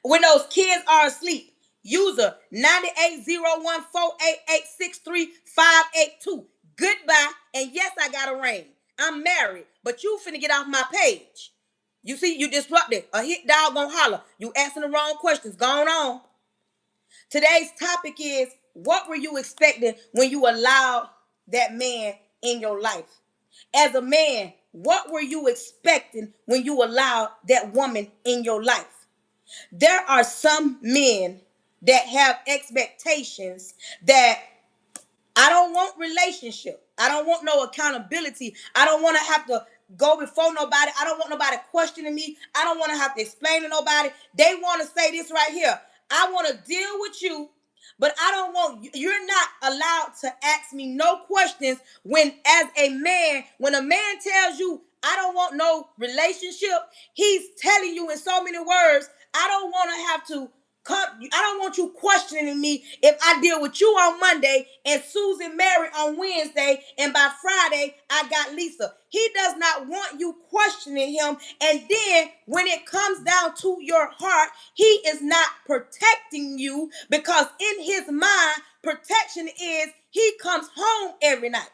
S1: When those kids are asleep. User 980148863582. Goodbye. And yes, I got a ring. I'm married, but you finna get off my page. You see, you disrupted. A hit dog gonna holler. You asking the wrong questions. Going on. Today's topic is, what were you expecting when you allowed that man in your life? As a man, what were you expecting when you allowed that woman in your life? There are some men that have expectations that I don't want relationship. I don't want no accountability. I don't want to have to go before nobody. I don't want nobody questioning me. I don't want to have to explain to nobody. They want to say this right here. I want to deal with you But I don't want, you're not allowed to ask me no questions when, as a man, when a man tells you, I don't want no relationship, he's telling you in so many words, I don't want to have to I don't want you questioning me if I deal with you on Monday and Susan Mary on Wednesday, and by Friday I got Lisa. He does not want you questioning him. And then when it comes down to your heart, he is not protecting you, because in his mind, protection is he comes home every night.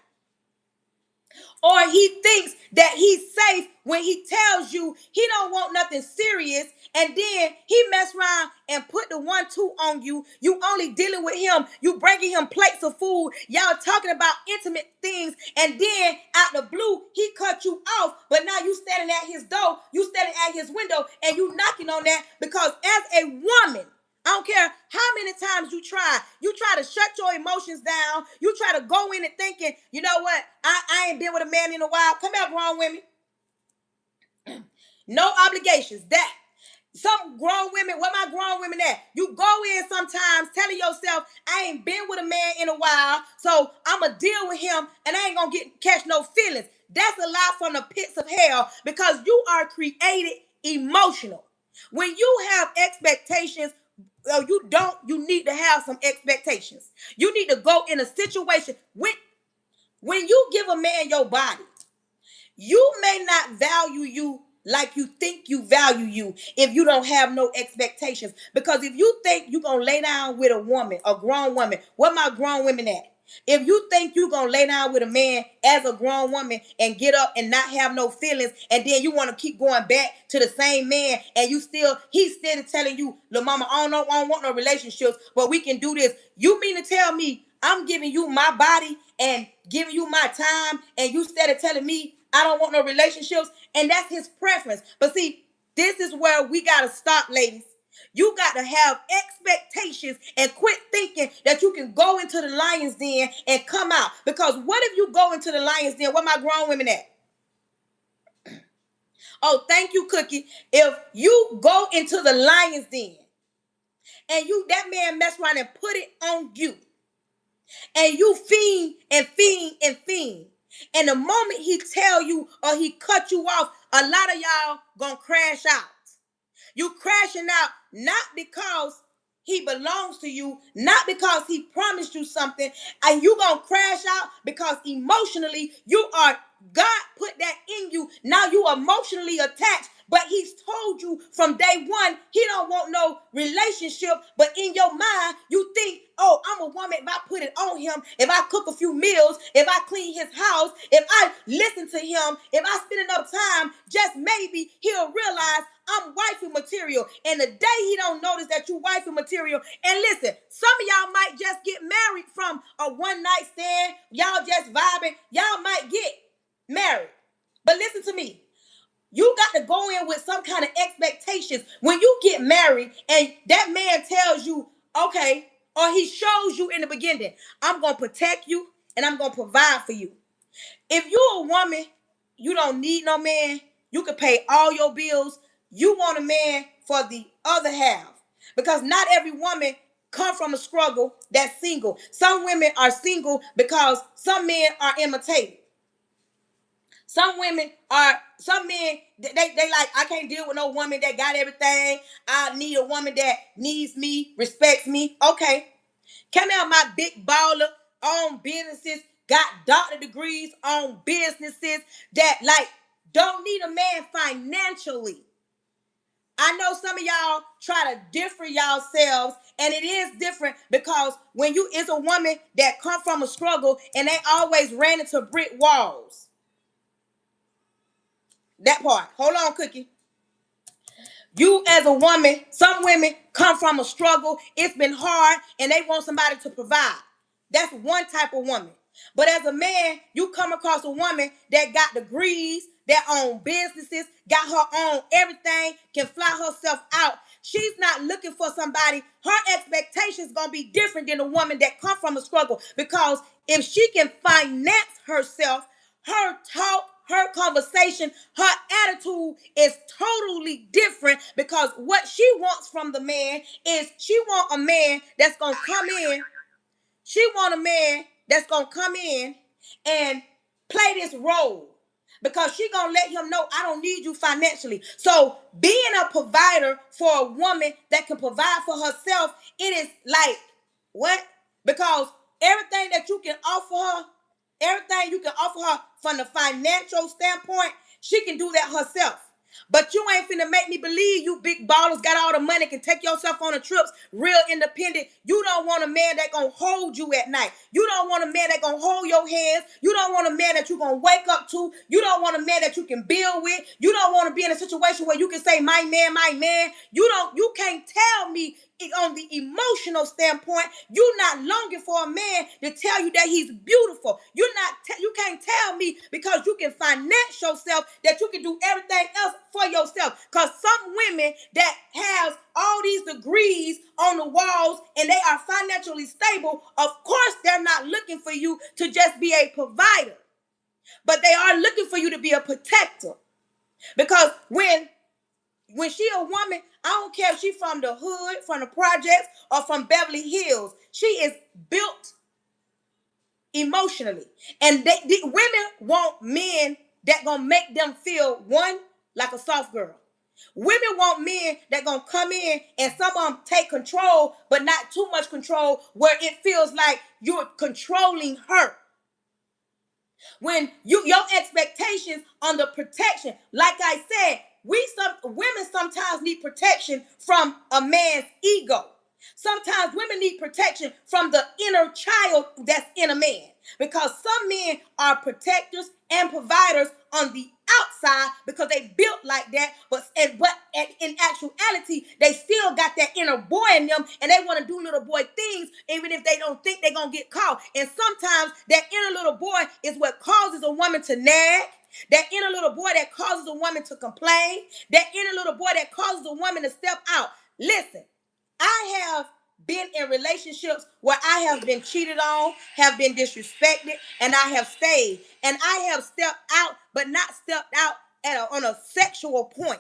S1: Or he thinks that he's safe when he tells you he don't want nothing serious, and then he mess around and put the 1-2 on you. You only dealing with him. You bringing him plates of food. Y'all talking about intimate things, and then out the blue he cut you off. But now you standing at his door, you standing at his window, and you knocking on that, because as a woman, I don't care how many times you try to shut your emotions down. You try to go in and thinking, you know what? I ain't been with a man in a while. Come here, grown women. No obligations. That. Some grown women, where my grown women at? You go in sometimes telling yourself, I ain't been with a man in a while, so I'ma deal with him and I ain't gonna catch no feelings. That's a lie from the pits of hell, because you are created emotional. When you have expectations, you need to have some expectations. You need to go in a situation when you give a man your body, you may not value you like you think you value you if you don't have no expectations. Because if you think you're going to lay down with a woman, a grown woman, where my grown women at? If you think you're going to lay down with a man as a grown woman and get up and not have no feelings, and then you want to keep going back to the same man, and he's still telling you, look, mama, I don't want no relationships, but we can do this. You mean to tell me I'm giving you my body and giving you my time, and you started telling me I don't want no relationships? And that's his preference. But see, this is where we got to stop, ladies. You got to have expectations and quit thinking that you can go into the lion's den and come out. Because what if you go into the lion's den? Where my grown women at? Oh, thank you, Cookie. If you go into the lion's den and that man mess around and put it on you, and you fiend and fiend and fiend, and the moment he tell you or he cut you off, a lot of y'all gonna crash out. You crashing out not because he belongs to you, not because he promised you something, and you gonna crash out because emotionally God put that in you. Now you emotionally attached, but he's told you from day one he don't want no relationship. But in your mind, you think, oh, I'm a woman if I put it on him, if I cook a few meals, if I clean his house, if I listen to him, if I spend enough time, just maybe he'll realize I'm wifey material. And the day he don't notice that you wifey material, and listen, some of y'all might just get married from a one night stand, y'all just vibing, y'all might get married. But listen to me. You got to go in with some kind of expectations. When you get married and that man tells you, okay, or he shows you in the beginning, I'm going to protect you and I'm going to provide for you. If you're a woman, you don't need no man. You can pay all your bills. You want a man for the other half. Because not every woman come from a struggle that's single. Some women are single because some men are imitated. Some men, they like, I can't deal with no woman that got everything. I need a woman that needs me, respects me. Okay. Come out my big baller, own businesses, got doctor degrees, own businesses that like don't need a man financially. I know some of y'all try to differ yourselves, and it is different because when it's a woman that come from a struggle and they always ran into brick walls. That part. Hold on, Cookie. You as a woman, some women come from a struggle. It's been hard and they want somebody to provide. That's one type of woman. But as a man, you come across a woman that got degrees, that own businesses, got her own everything, can fly herself out. She's not looking for somebody. Her expectations going to be different than a woman that come from a struggle. Because if she can finance herself, her talk, her conversation, her attitude is totally different, because what she wants from the man is she want a man that's going to come in. She want a man that's going to come in and play this role, because she going to let him know, I don't need you financially. So being a provider for a woman that can provide for herself, it is like, what? Because everything that you can offer her, everything you can offer her from the financial standpoint, she can do that herself. But you ain't finna make me believe you big ballers got all the money, can take yourself on the trips, real independent. You don't want a man that gonna hold you at night. You don't want a man that gonna hold your hands. You don't want a man that you gonna wake up to. You don't want a man that you can build with. You don't want to be in a situation where you can say, my man, my man. You can't tell me on the emotional standpoint, you're not longing for a man to tell you that he's beautiful. You can't tell me, because you can finance yourself, that you can do everything else for yourself. Because some women that has all these degrees on the walls and they are financially stable, of course they're not looking for you to just be a provider, but they are looking for you to be a protector. Because when she a woman, I don't care if she from the hood, from the projects, or from Beverly Hills, she is built emotionally. And the women want men that gonna make them feel, one, like a soft girl. Women want men that gonna come in and some of them take control, but not too much control where it feels like you're controlling her. When your expectations on the protection, like I said, women sometimes need protection from a man's ego. Sometimes women need protection from the inner child that's in a man, because some men are protectors and providers on the outside because they built like that, but in actuality they still got that inner boy in them, and they want to do little boy things even if they don't think they're gonna get caught. And sometimes that inner little boy is what causes a woman to nag. That inner little boy that causes a woman to complain. That inner little boy that causes a woman to step out. Listen, I have been in relationships where I have been cheated on, have been disrespected, and I have stayed. And I have stepped out, but not stepped out on a sexual point.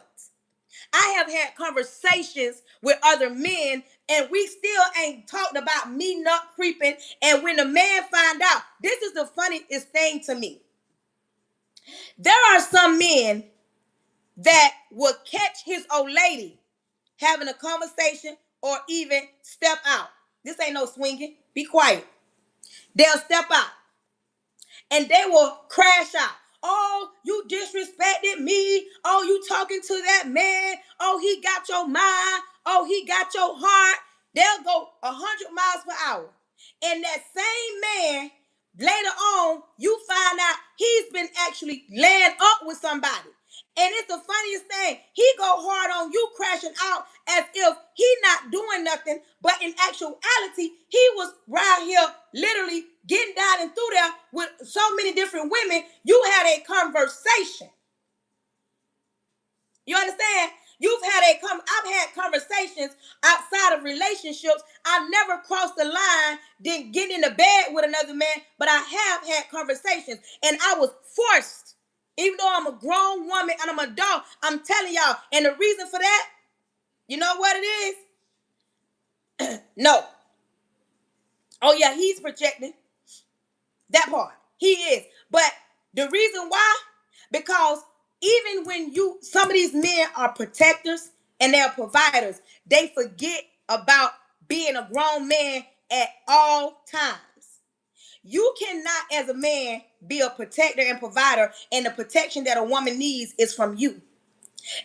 S1: I have had conversations with other men, and we still ain't talked about me nut creeping. And when the man find out, this is the funniest thing to me. There are some men that will catch his old lady having a conversation or even step out. This ain't no swinging. Be quiet. They'll step out and they will crash out. Oh, you disrespected me. Oh, you talking to that man. Oh, he got your mind. Oh, he got your heart. They'll go 100 miles per hour. And that same man, later on, you find out he's been actually laying up with somebody. And it's the funniest thing. He go hard on you, crashing out as if he not doing nothing. But in actuality, he was right here literally getting down and through there with so many different women. You had a conversation. You understand? I've had conversations outside of relationships. I've never crossed the line, didn't get in the bed with another man, but I have had conversations. And I was forced. Even though I'm a grown woman and I'm an adult, I'm telling y'all. And the reason for that, you know what it is? No. Oh, yeah, he's projecting. That part. He is. But the reason why, because even when some of these men are protectors and they're providers, they forget about being a grown man at all times. You cannot, as a man, be a protector and provider, and the protection that a woman needs is from you.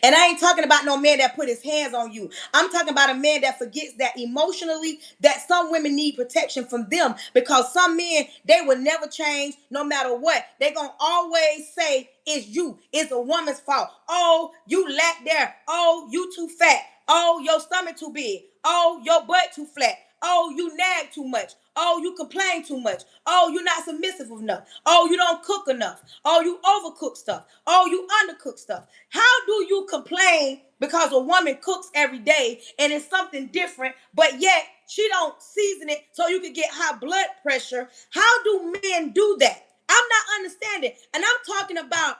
S1: And I ain't talking about no man that put his hands on you. I'm talking about a man that forgets that emotionally that some women need protection from them, because some men, they will never change no matter what. They're going to always say, it's you. It's a woman's fault. Oh, you lack there. Oh, you too fat. Oh, your stomach too big. Oh, your butt too flat. Oh, you nag too much. Oh, you complain too much. Oh, you're not submissive enough. Oh, you don't cook enough. Oh, you overcook stuff. Oh, you undercook stuff. How do you complain because a woman cooks every day and it's something different, but yet she don't season it so you can get high blood pressure? How do men do that? I'm not understanding. And I'm talking about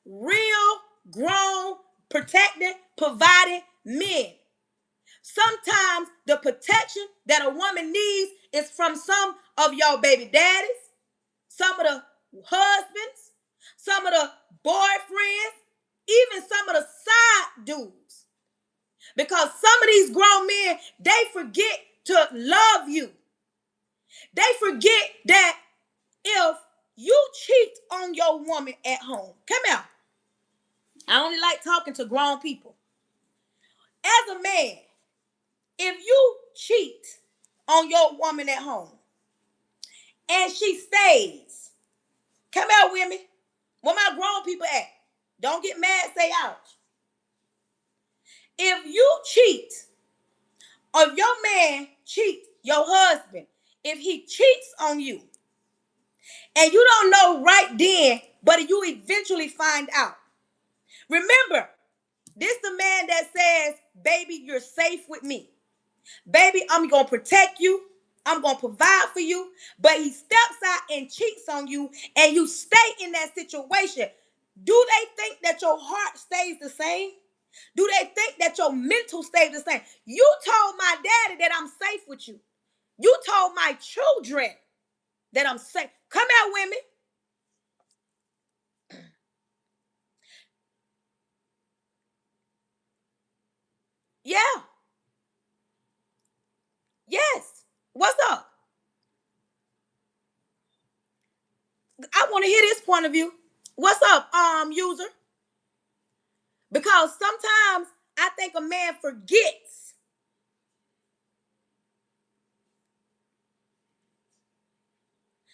S1: real, grown, protected, providing men. Sometimes the protection that a woman needs is from some of your baby daddies, some of the husbands, some of the boyfriends, even some of the side dudes. Because some of these grown men, they forget to love you. They forget that if you cheat on your woman at home, come here. I only like talking to grown people. As a man, if you cheat on your woman at home and she stays, come here with me. Where my grown people at? Don't get mad, say ouch. If you cheat, or if your man cheats, your husband, if he cheats on you, and you don't know right then, but you eventually find out. Remember, this the man that says, baby, you're safe with me. Baby, I'm going to protect you. I'm going to provide for you. But he steps out and cheats on you, and you stay in that situation. Do they think that your heart stays the same? Do they think that your mental stays the same? You told my daddy that I'm safe with you. You told my children that I'm safe. Come here, women. Yeah. Yes. What's up? I want to hear this point of view. What's up, user? Because sometimes I think a man forgets.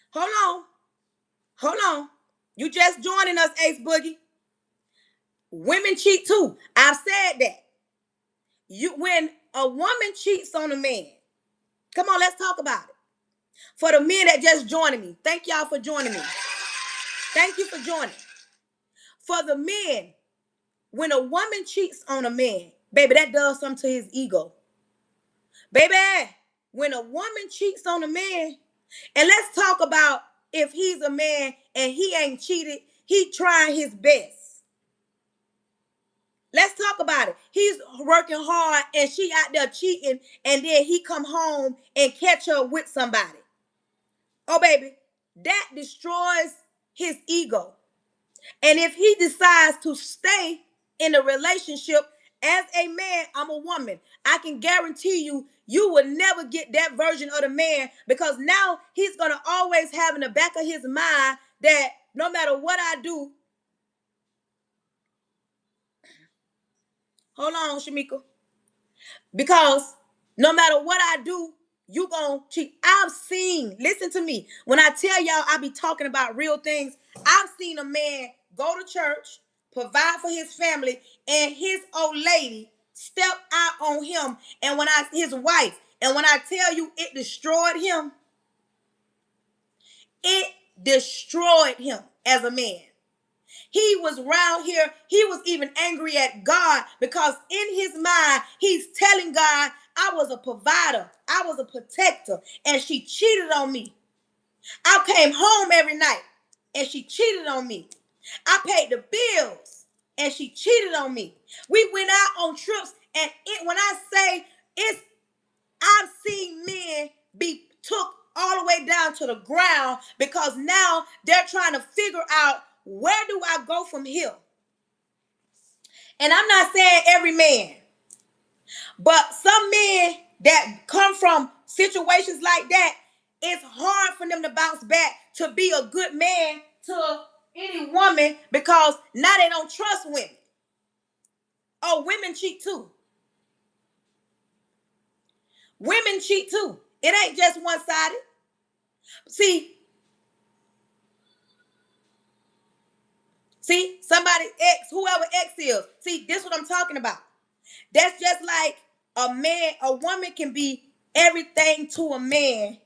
S1: Hold on. You just joining us, Ace Boogie. Women cheat too. I've said that. When a woman cheats on a man, come on, let's talk about it. For the men that just joining me, thank y'all for joining me. Thank you for joining. For the men, when a woman cheats on a man, baby, that does something to his ego. Baby, when a woman cheats on a man, and let's talk about if he's a man and he ain't cheated, he trying his best. Let's talk about it. He's working hard and she out there cheating, and then he come home and catch her with somebody. Oh, baby, that destroys his ego. And if he decides to stay in a relationship, as a man, I'm a woman, I can guarantee you, you will never get that version of the man, because now he's going to always have in the back of his mind that no matter what I do, hold on, Shamika, because no matter what I do, you gonna cheat. I've seen, listen to me, when I tell y'all I be talking about real things, I've seen a man go to church, provide for his family, and his old lady step out on him, and his wife, and when I tell you it destroyed him as a man. He was around here. He was even angry at God, because in his mind, he's telling God, I was a provider. I was a protector, and she cheated on me. I came home every night, and she cheated on me. I paid the bills, and she cheated on me. We went out on trips, and when I say I've seen men be took all the way down to the ground, because now they're trying to figure out, where do I go from here? And I'm not saying every man, but some men that come from situations like that, it's hard for them to bounce back to be a good man to any woman, because now they don't trust women. Oh, women cheat too. Women cheat too. It ain't just one-sided. See, somebody X, whoever X is. See, this is what I'm talking about. That's just like a woman can be everything to a man,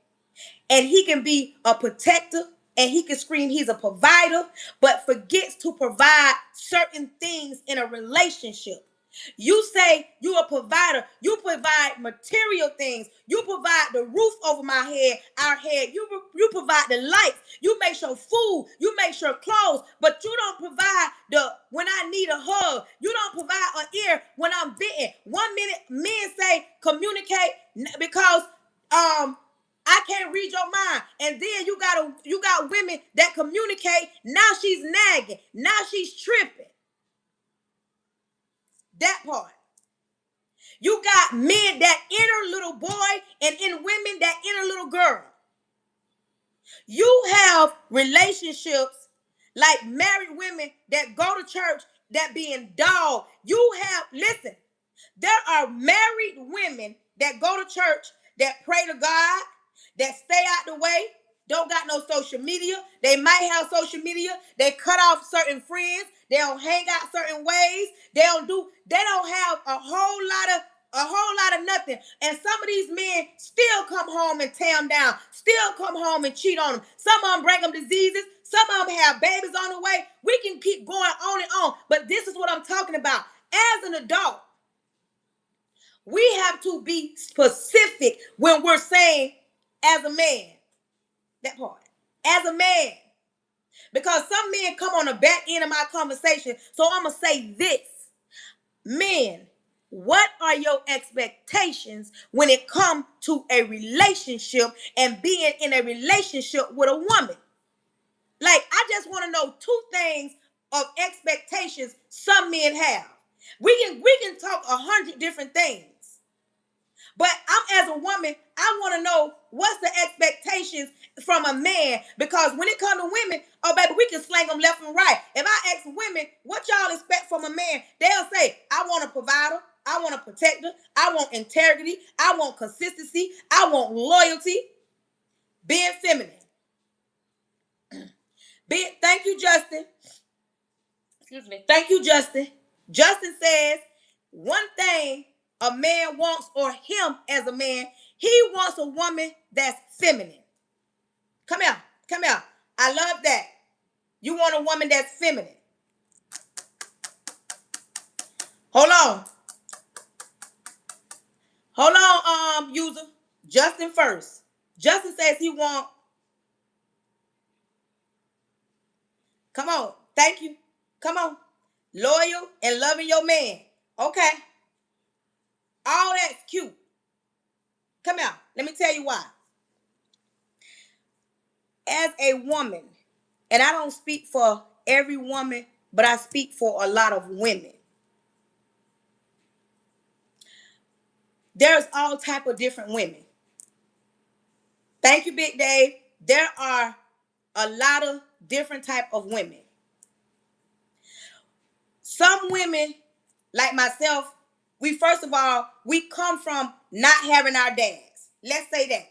S1: and he can be a protector, and he can scream he's a provider, but forgets to provide certain things in a relationship. You say you're a provider. You provide material things. You provide the roof over my head, our head. You provide the lights. you make sure food, you make sure clothes, but you don't provide when I need a hug. You don't provide an ear when I'm bitten. 1 minute men say communicate because I can't read your mind. And then you got women that communicate. Now she's nagging. Now she's tripping. That part. You got men that inner little boy and in women that inner little girl. You have relationships like married women that go to church that being dog. Listen, there are married women that go to church that pray to God, that stay out the way, don't got no social media. They might have social media. They cut off certain friends. They don't hang out certain ways. They don't have a whole lot of nothing. And some of these men still come home and tear them down, still come home and cheat on them. Some of them bring them diseases. Some of them have babies on the way. We can keep going on and on. But this is what I'm talking about. As an adult, we have to be specific when we're saying as a man. That part. As a man. Because some men come on the back end of my conversation. So I'm going to say this. Men, what are your expectations when it comes to a relationship and being in a relationship with a woman? Like, I just want to know 2 things of expectations some men have. We can talk 100 different things. But as a woman, I want to know what's the expectations from a man, because when it comes to women, oh baby, we can slang them left and right. If I ask women, what y'all expect from a man? They'll say, I want a provider, I want a protector, I want integrity, I want consistency, I want loyalty, being feminine. Thank you, Justin. Excuse me. Thank you, Justin. Justin says, one thing a man wants, or him as a man, he wants a woman that's feminine. Come here. I love that. You want a woman that's feminine. Hold on, user. Justin first. Justin says he want. Come on. Thank you. Come on. Loyal and loving your man. Okay. All that's cute. Come here. Let me tell you why. As a woman, and I don't speak for every woman, but I speak for a lot of women. There's all type of different women. Thank you, Big Dave. There are a lot of different type of women. Some women, like myself, we come from not having our dads. Let's say that.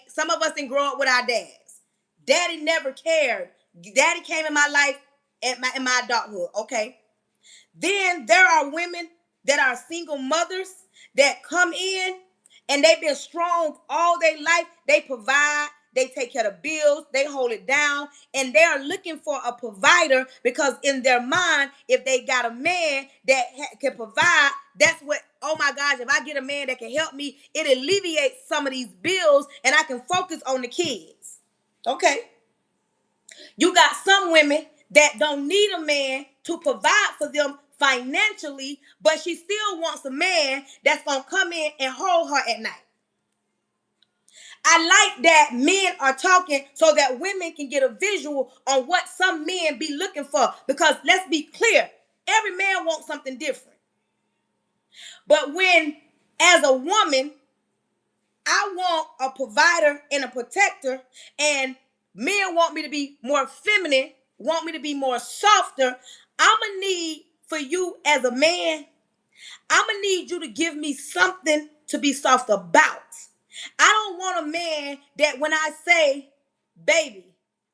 S1: Some of us didn't grow up with our dads. Daddy never cared. Daddy came in my life in my adulthood, okay? Then there are women that are single mothers that come in and they've been strong all their life. They provide, they take care of bills, they hold it down, and they are looking for a provider because in their mind, if they got a man that can provide, that's what, oh my gosh, if I get a man that can help me, it alleviates some of these bills and I can focus on the kids. Okay. You got some women that don't need a man to provide for them financially, but she still wants a man that's going to come in and hold her at night. I like that men are talking so that women can get a visual on what some men be looking for, because let's be clear, every man wants something different. But when, as a woman, I want a provider and a protector, and men want me to be more feminine, want me to be more softer, I'm going to need for you as a man, I'm going to need you to give me something to be soft about. I don't want a man that when I say, baby,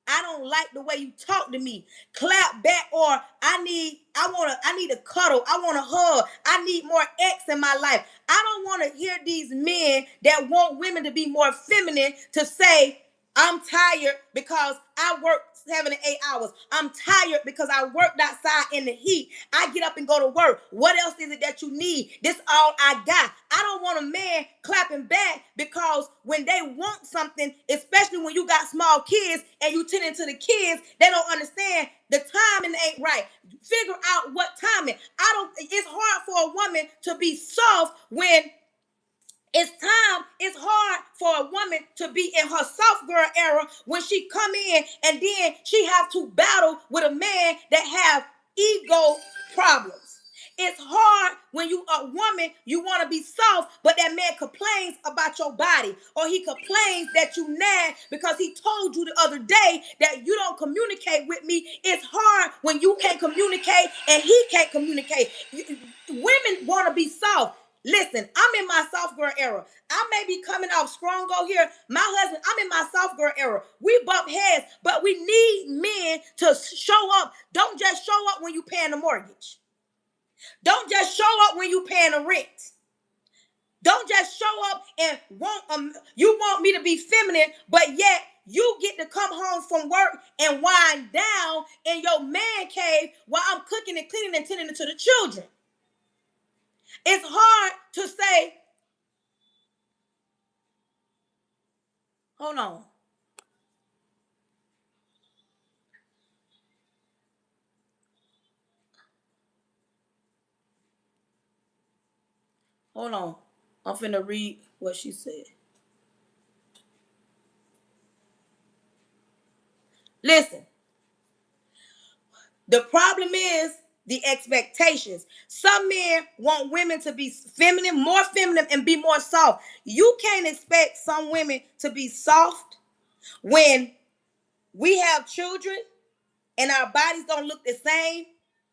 S1: I don't like the way you talk to me, clap back, or I need a cuddle, I want a hug, I need more X in my life. I don't want to hear these men that want women to be more feminine to say, I'm tired because I work 7 to 8 hours. I'm tired because I worked outside in the heat. I get up and go to work. What else is it that you need? This all I got. I don't want a man clapping back because when they want something, especially when you got small kids and you tend to the kids, they don't understand the timing ain't right. Figure out what timing. It's hard for a woman to be soft when it's hard for a woman to be in her soft girl era when she come in and then she have to battle with a man that have ego problems. It's hard when you a woman, you want to be soft, but that man complains about your body, or he complains that you nag because he told you the other day that you don't communicate with me. It's hard when you can't communicate and he can't communicate. Women want to be soft. Listen, I'm in my soft girl era. I may be coming off strong go here. My husband, I'm in my soft girl era. We bump heads, but we need men to show up. Don't just show up when you paying the mortgage. Don't just show up when you paying the rent. Don't just show up and you want me to be feminine, but yet you get to come home from work and wind down in your man cave while I'm cooking and cleaning and tending to the children. It's hard to say, hold on. Hold on. I'm finna read what she said. Listen, the problem is the expectations. Some men want women to be feminine, more feminine, and be more soft. You can't expect some women to be soft when we have children and our bodies don't look the same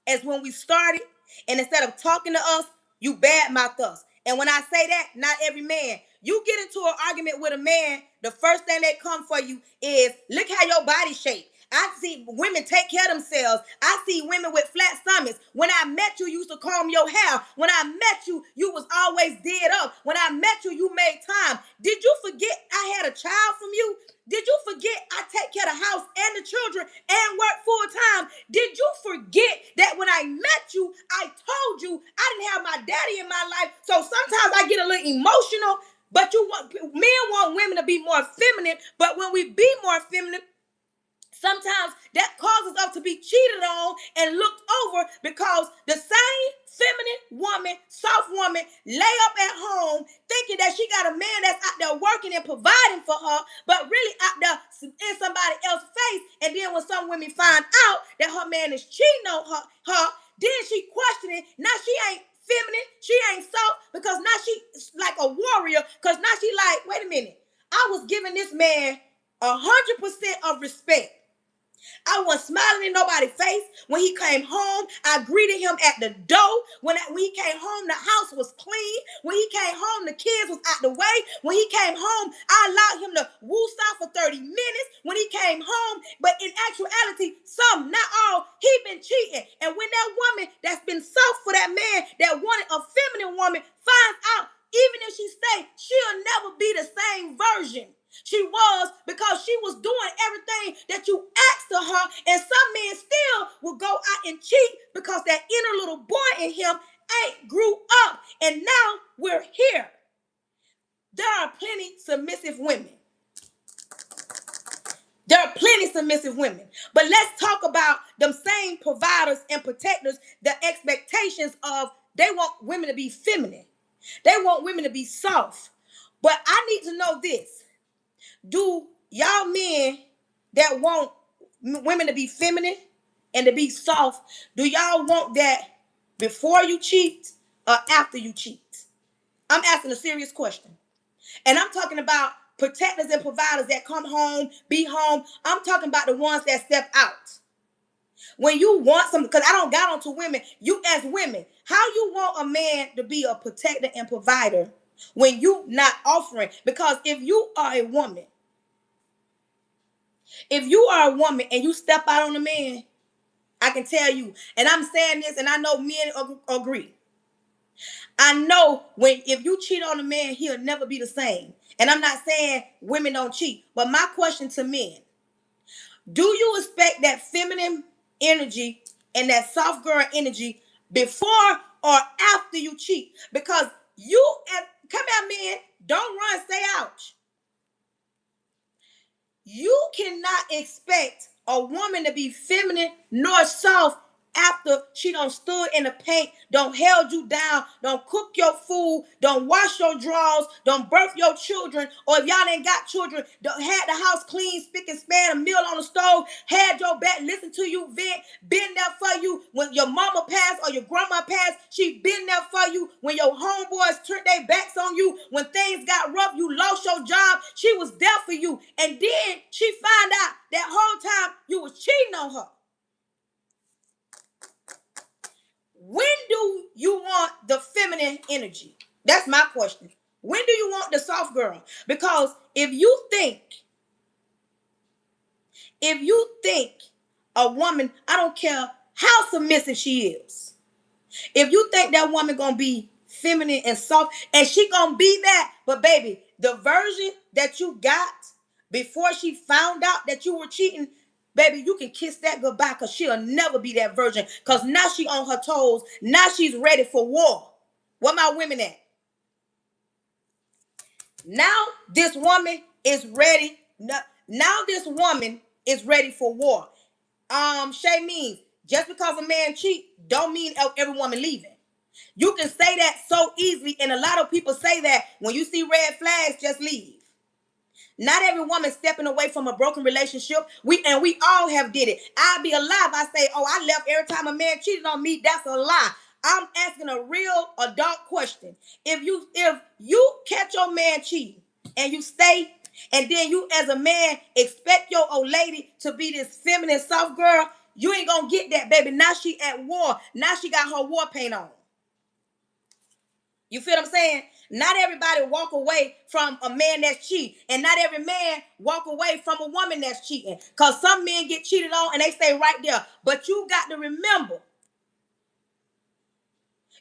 S1: as when we started. And instead of talking to us, you badmouth us. And when I say that, not every man. You get into an argument with a man, the first thing that come for you is, look how your body shaped. I see women take care of themselves. I see women with flat stomachs. When I met you, you used to comb your hair. When I met you, you was always dead up. When I met you, you made time. Did you forget I had a child from you? Did you forget I take care of the house and the children and work full time? Did you forget that when I met you, I told you I didn't have my daddy in my life? So sometimes I get a little emotional, but men want women to be more feminine, but when we be more feminine, sometimes that causes us to be cheated on and looked over because the same feminine woman, soft woman, lay up at home thinking that she got a man that's out there working and providing for her, but really out there in somebody else's face. And then when some women find out that her man is cheating on her, then she questioning. Now she ain't feminine, she ain't soft, because now she like a warrior, because now she like, wait a minute, I was giving this man 100% of respect. I wasn't smiling in nobody's face. When he came home, I greeted him at the door. When he came home, the house was clean. When he came home, the kids was out the way. When he came home, I allowed him to woosah for 30 minutes. When he came home, but in actuality, some, not all, he been cheating. And when that woman that's been soft for that man that wanted a feminine woman finds out, even if she stay, she'll never be the same version she was, because she was doing everything that you asked of her. And some men still will go out and cheat because that inner little boy in him ain't grew up. And now we're here. There are plenty submissive women. There are plenty submissive women. But let's talk about them same providers and protectors, the expectations of they want women to be feminine. They want women to be soft. But I need to know this. Do y'all men that want women to be feminine and to be soft, do y'all want that before you cheat or after you cheat? I'm asking a serious question. And I'm talking about protectors and providers that come home, be home. I'm talking about the ones that step out. When you want something, because I don't got onto women, you as women, how you want a man to be a protector and provider when you not offering? Because if you are a woman and you step out on a man, I can tell you, and I'm saying this, and I know men agree. I know when if you cheat on a man, he'll never be the same. And I'm not saying women don't cheat, but my question to men, do you expect that feminine energy and that soft girl energy before or after you cheat? Because come here, men, don't run, stay out. You cannot expect a woman to be feminine nor soft after she done stood in the paint, don't held you down, don't cook your food, don't wash your drawers, don't birth your children, or if y'all ain't got children, don't had the house clean, spick and span, a meal on the stove, had your back, listen to you vent, been there for you when your mama passed or your grandma passed, she been there for you when your homeboys turned their backs on you, when things got rough, you lost your job, she was there for you, and then she found out that whole time you was cheating on her. When do you want the feminine energy? That's my question. When do you want the soft girl? Because if you think a woman, I don't care how submissive she is, if you think that woman gonna be feminine and soft, and she gonna be that, but baby, the version that you got before she found out that you were cheating, baby, you can kiss that goodbye, because she'll never be that virgin. Because now she on her toes. Now she's ready for war. Where my women at? Now this woman is ready. Now this woman is ready for war. Shay means just because a man cheat, don't mean every woman leaving. You can say that so easily, and a lot of people say that when you see red flags, just leave. Not every woman stepping away from a broken relationship. We all have did it. I'd be alive. I say, oh, I left every time a man cheated on me. That's a lie. I'm asking a real adult question. If you catch your man cheating and you stay, and then you as a man expect your old lady to be this feminine soft girl, you ain't gonna get that, baby. Now she at war. Now she got her war paint on. You feel what I'm saying? Not everybody walk away from a man that's cheating, and not every man walk away from a woman that's cheating. Because some men get cheated on and they stay right there. But you got to remember,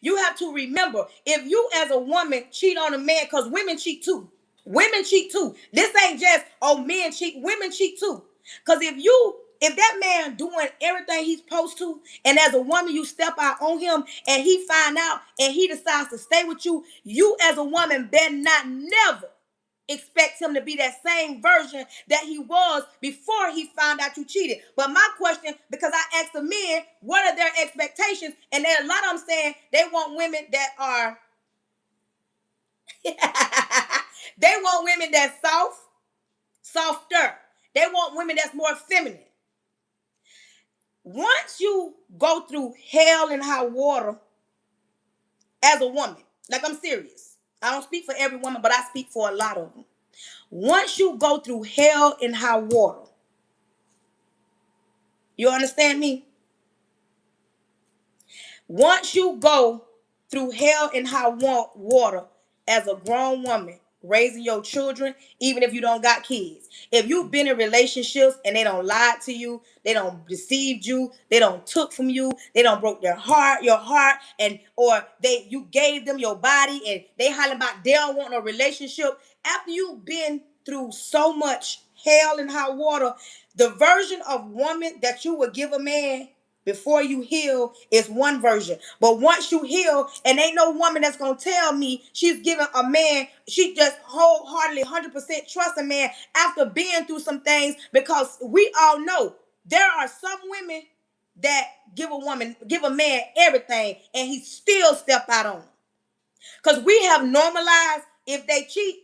S1: you have to remember, if you as a woman cheat on a man, because women cheat too. Women cheat too. This ain't just, oh, men cheat. Women cheat too. Because if that man doing everything he's supposed to, and as a woman you step out on him and he find out and he decides to stay with you, you as a woman better not never expect him to be that same version that he was before he found out you cheated. But my question, because I asked the men, what are their expectations? And there are a lot of them saying they want women that are they want women that's softer. They want women that's more feminine. Once you go through hell and high water as a woman, like I'm serious. I don't speak for every woman, but I speak for a lot of them. Once you go through hell and high water, you understand me? Once you go through hell and high water as a grown woman, raising your children, even if you don't got kids. If you've been in relationships and they don't lie to you, they don't deceived you, they don't took from you, they don't broke your heart, and or you gave them your body and they hollering about they don't want a relationship. After you've been through so much hell and high water, the version of woman that you would give a man before you heal is one version. But once you heal, and ain't no woman that's going to tell me she's giving a man, she just wholeheartedly 100% trust a man after being through some things, because we all know there are some women that give a man everything and he still step out on them. Because we have normalized if they cheat,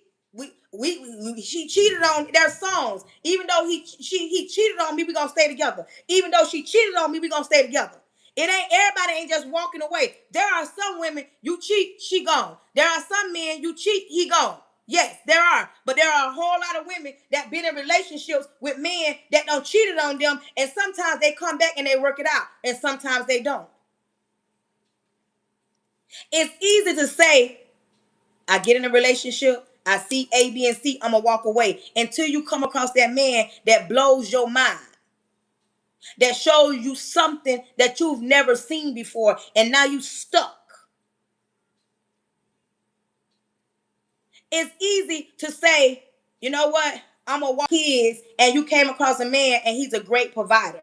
S1: she cheated on their songs. Even though he cheated on me, we gonna stay together. Even though she cheated on me, we gonna stay together. Everybody ain't just walking away. There are some women, you cheat, she gone. There are some men, you cheat, he gone. Yes, there are. But there are a whole lot of women that been in relationships with men that don't cheated on them, and sometimes they come back and they work it out, and sometimes they don't. It's easy to say, I get in a relationship, I see A, B, and C, I'm going to walk away. Until you come across that man that blows your mind, that shows you something that you've never seen before, and now you stuck. it's easy to say, you know what, I'm gonna walk kids, and you came across a man and he's a great provider.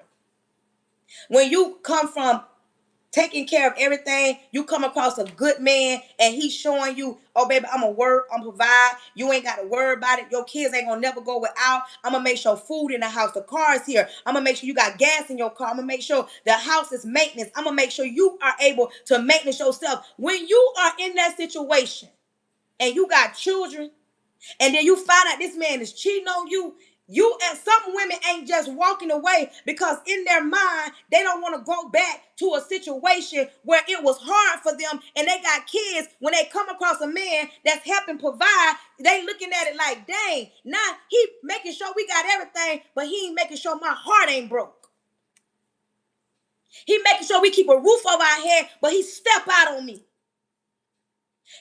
S1: When you come from taking care of everything, you come across a good man and he's showing you, oh baby, I'm gonna work, I'm gonna provide, you ain't gotta worry about it, your kids ain't gonna never go without, I'm gonna make sure food in the house, the car is here, I'm gonna make sure you got gas in your car, I'm gonna make sure the house is maintenance, I'm gonna make sure you are able to maintenance yourself. When you are in that situation and you got children, and then you find out this man is cheating on you, you and some women ain't just walking away because in their mind they don't want to go back to a situation where it was hard for them and they got kids. When they come across a man that's helping provide, they looking at it like, dang, now he making sure we got everything, but he ain't making sure my heart ain't broke. He making sure we keep a roof over our head, but he step out on me.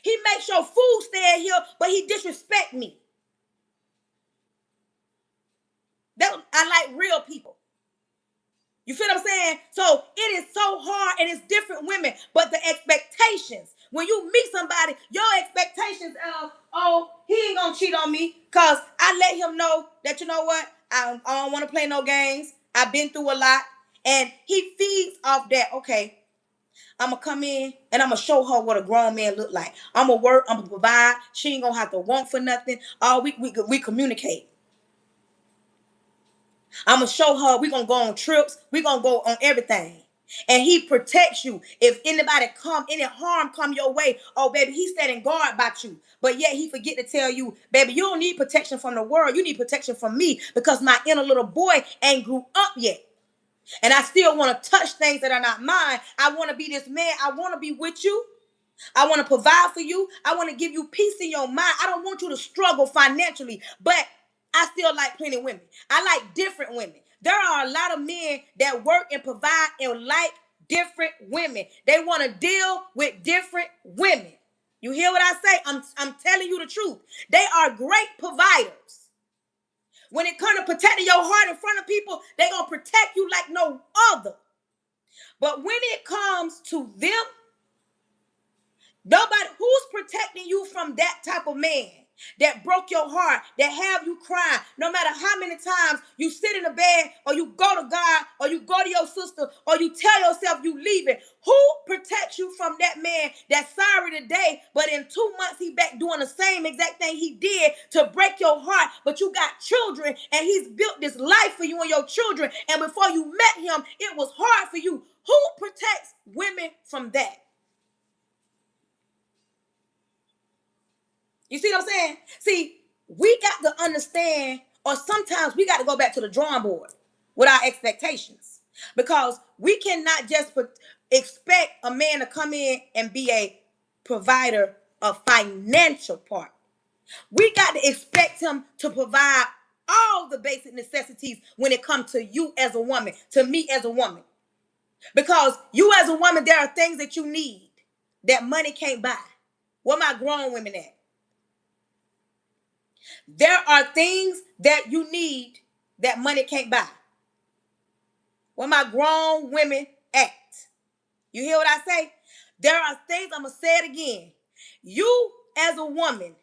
S1: He makes sure food stay here, but he disrespect me. I like real people. You feel what I'm saying? So it is so hard, and it's different women, but the expectations, when you meet somebody, your expectations of, oh, he ain't gonna cheat on me because I let him know that, you know what, I don't want to play no games. I've been through a lot, and he feeds off that. Okay, I'm gonna come in and I'm gonna show her what a grown man look like. I'm gonna work, I'm gonna provide. She ain't gonna have to want for nothing. We communicate. I'm going to show her we're going to go on trips. We're going to go on everything. And he protects you. If any harm come your way, oh, baby, he's standing guard about you. But yet he forget to tell you, baby, you don't need protection from the world. You need protection from me because my inner little boy ain't grew up yet. And I still want to touch things that are not mine. I want to be this man. I want to be with you. I want to provide for you. I want to give you peace in your mind. I don't want you to struggle financially, but I still like plenty of women. I like different women. There are a lot of men that work and provide and like different women. They want to deal with different women. You hear what I say? I'm telling you the truth. They are great providers. When it comes to protecting your heart in front of people, they're going to protect you like no other. But when it comes to them, nobody who's protecting you from that type of man that broke your heart, that have you crying, no matter how many times you sit in the bed or you go to God or you go to your sister or you tell yourself you leaving. Who protects you from that man that's sorry today, but in 2 months he back doing the same exact thing he did to break your heart, but you got children and he's built this life for you and your children, and before you met him, it was hard for you. Who protects women from that? You see what I'm saying? See, we got to understand, or sometimes we got to go back to the drawing board with our expectations, because we cannot just expect a man to come in and be a provider of financial part. We got to expect him to provide all the basic necessities when it comes to you as a woman, to me as a woman. Because you as a woman, there are things that you need that money can't buy. Where my grown women at? There are things that you need that money can't buy. Where my grown women at? You hear what I say? There are things, I'm going to say it again. You as a woman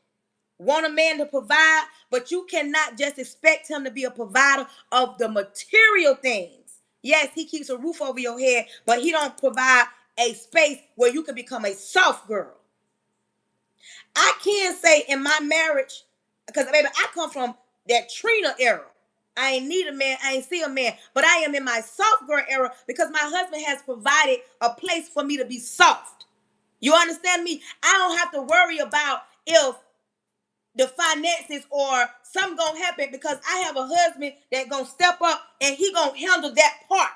S1: want a man to provide, but you cannot just expect him to be a provider of the material things. Yes, he keeps a roof over your head, but he don't provide a space where you can become a soft girl. I can say in my marriage, because baby, I come from that Trina era. I ain't need a man, I ain't see a man, but I am in my soft girl era because my husband has provided a place for me to be soft. You understand me? I don't have to worry about if the finances or something gonna happen, because I have a husband that gonna step up and he gonna handle that part.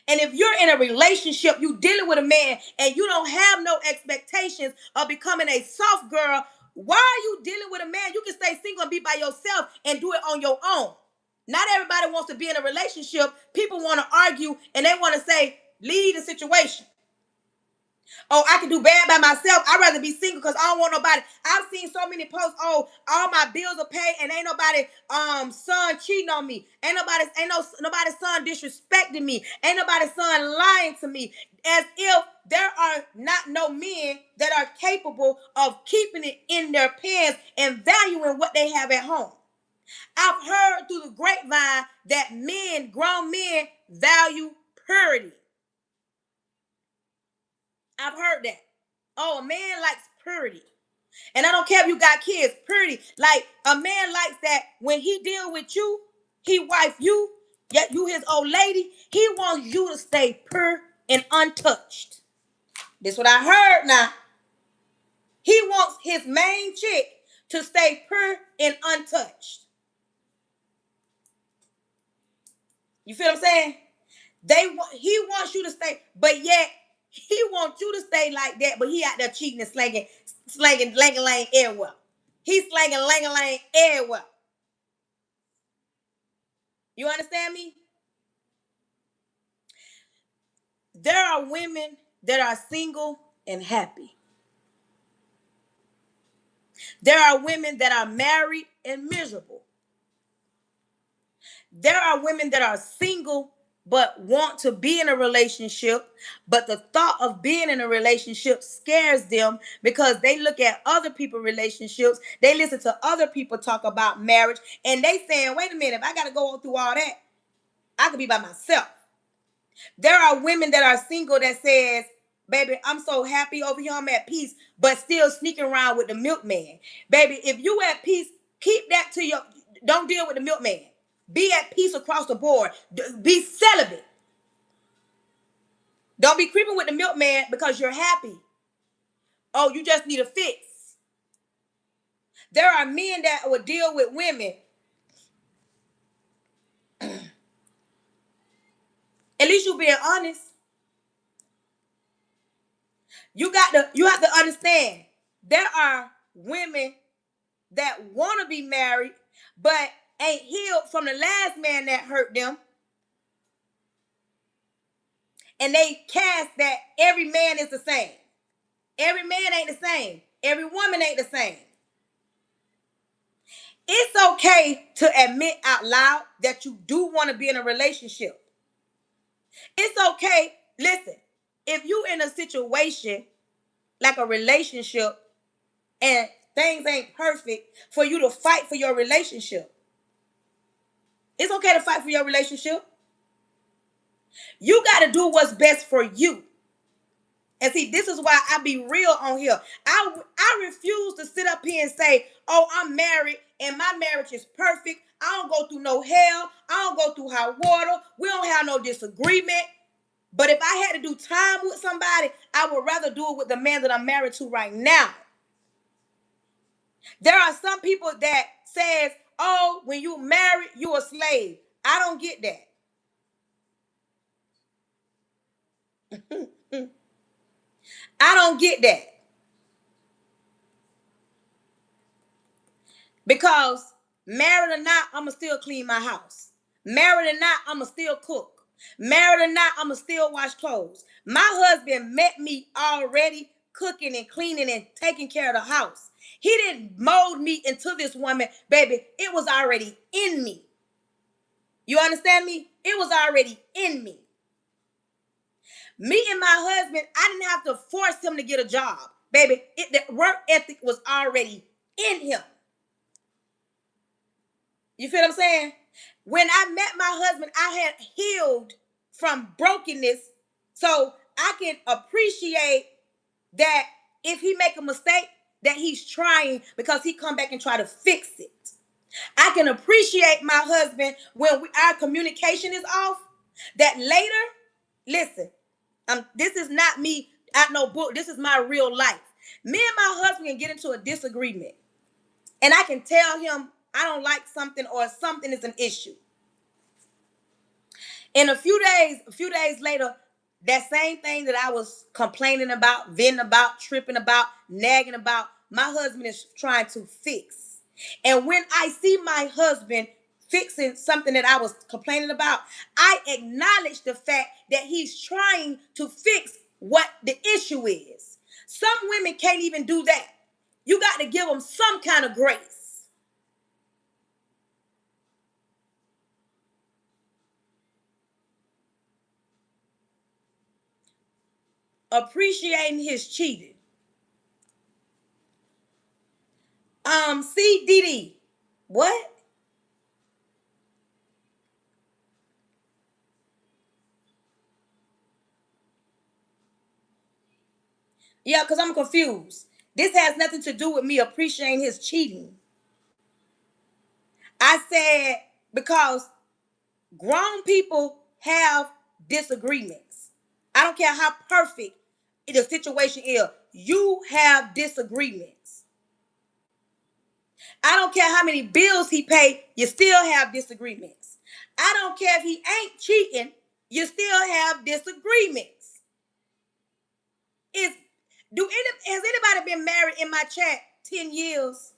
S1: And if you're in a relationship, you dealing with a man and you don't have no expectations of becoming a soft girl, why are you dealing with a man? You can stay single and be by yourself and do it on your own. Not everybody wants to be in a relationship. People want to argue and they want to say, lead the situation. Oh, I can do bad by myself. I'd rather be single because I don't want nobody. I've seen so many posts. Oh, all my bills are paid and ain't nobody son cheating on me. Nobody's son disrespecting me. Ain't nobody's son lying to me. As if there are not no men that are capable of keeping it in their pants and valuing what they have at home. I've heard through the grapevine that men, grown men, value purity. I've heard that. Oh, a man likes purity. And I don't care if you got kids, purity. Like a man likes that when he deal with you, he wife you, yet you his old lady, he wants you to stay pure and untouched. This is what I heard now. He wants his main chick to stay pure and untouched. You feel what I'm saying? He wants you to stay, but yet he wants you to stay like that, but he out there cheating and slanging lang everywhere. He's slanging lang everywhere. You understand me? There are women that are single and happy. There are women that are married and miserable. There are women that are single but want to be in a relationship, but the thought of being in a relationship scares them because they look at other people's relationships, they listen to other people talk about marriage, and they saying, wait a minute, if I got to go through all that, I could be by myself. There are women that are single that says, baby, I'm so happy over here, I'm at peace, but still sneaking around with the milkman. Baby, if you at peace, keep that to your, don't deal with the milkman. Be at peace across the board. Be celibate. Don't be creeping with the milkman because you're happy. Oh, you just need a fix. There are men that will deal with women. At least you being honest. You have to understand. There are women that want to be married, but ain't healed from the last man that hurt them. And they cast that every man is the same. Every man ain't the same. Every woman ain't the same. It's okay to admit out loud that you do want to be in a relationship. It's okay. Listen, if you in a situation like a relationship and things ain't perfect, for you to fight for your relationship. It's okay to fight for your relationship. You got to do what's best for you. And see, this is why I be real on here. I refuse to sit up here and say, oh, I'm married and my marriage is perfect. I don't go through no hell. I don't go through hot water. We don't have no disagreement. But if I had to do time with somebody, I would rather do it with the man that I'm married to right now. There are some people that says, oh, when you married, you a slave. I don't get that. I don't get that. Because married or not, I'ma still clean my house. Married or not, I'ma still cook. Married or not, I'ma still wash clothes. My husband met me already cooking and cleaning and taking care of the house. He didn't mold me into this woman, baby. It was already in me. You understand me? It was already in me. Me and my husband, I didn't have to force him to get a job. Baby, the work ethic was already in him. You feel what I'm saying? When I met my husband, I had healed from brokenness, so I can appreciate that if he make a mistake, that he's trying because he come back and try to fix it. I can appreciate my husband when our communication is off, that later, listen, this is not me at no book. This is my real life. Me and my husband can get into a disagreement, and I can tell him I don't like something or something is an issue. In a few days later, that same thing that I was complaining about, venting about, tripping about, nagging about, my husband is trying to fix. And when I see my husband fixing something that I was complaining about, I acknowledge the fact that he's trying to fix what the issue is. Some women can't even do that. You got to give them some kind of grace. Appreciating his cheating. CDD. What? Yeah, because I'm confused. This has nothing to do with me appreciating his cheating. I said because grown people have disagreements. I don't care how perfect the situation is. You have disagreements. I don't care how many bills he paid, you still have disagreements. I don't care if he ain't cheating, you still have disagreements. Is has anybody been married in my chat 10 years?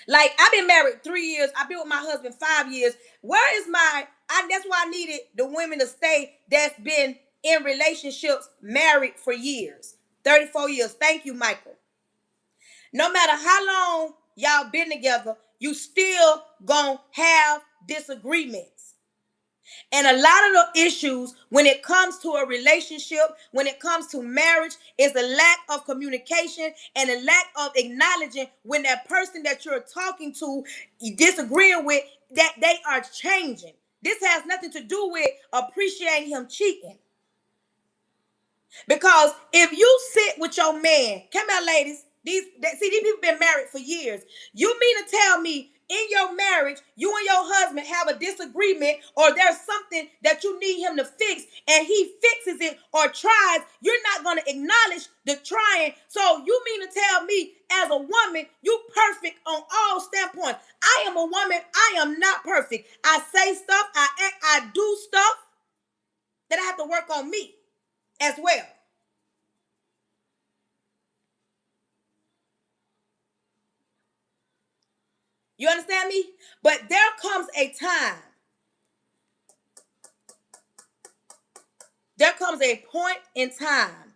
S1: Like, I've been married 3 years. I've been with my husband 5 years. Where is that's why I needed the women to stay that's been in relationships married for years. 34 years. Thank you, Michael. No matter how long y'all been together, you still gonna have disagreements. And a lot of the issues when it comes to a relationship, when it comes to marriage, is the lack of communication and the lack of acknowledging when that person that you're talking to, disagreeing with, that they are changing. This has nothing to do with appreciating him cheating. Because if you sit with your man, come out, ladies. These people been married for years. You mean to tell me in your marriage, you and your husband have a disagreement, or there's something that you need him to fix, and he fixes it or tries, you're not going to acknowledge the trying. So you mean to tell me as a woman, you perfect on all standpoints? I am a woman. I am not perfect. I say stuff, I act, I do stuff that I have to work on me as well. You understand me? But there comes a time. There comes a point in time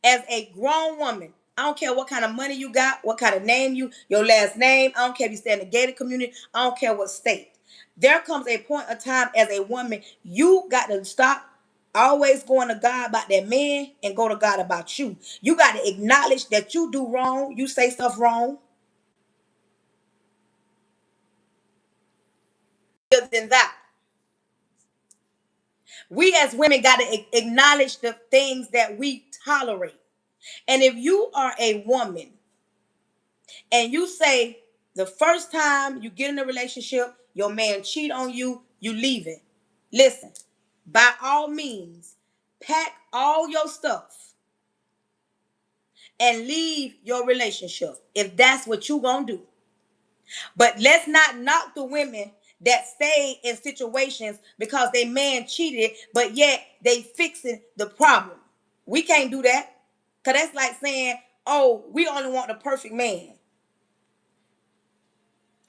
S1: as a grown woman. I don't care what kind of money you got, what kind of name your last name. I don't care if you stay in the gated community. I don't care what state. There comes a point of time as a woman, you got to stop always going to God about that man and go to God about you. You got to acknowledge that you do wrong. You say stuff wrong. Than that. We as women got to acknowledge the things that we tolerate. And if you are a woman and you say the first time you get in a relationship, your man cheat on you, you leave it. Listen, by all means, pack all your stuff and leave your relationship if that's what you gonna do. But let's not knock the women that stay in situations because they man cheated, but yet they fixing the problem. We can't do that. Because that's like saying, oh, we only want the perfect man.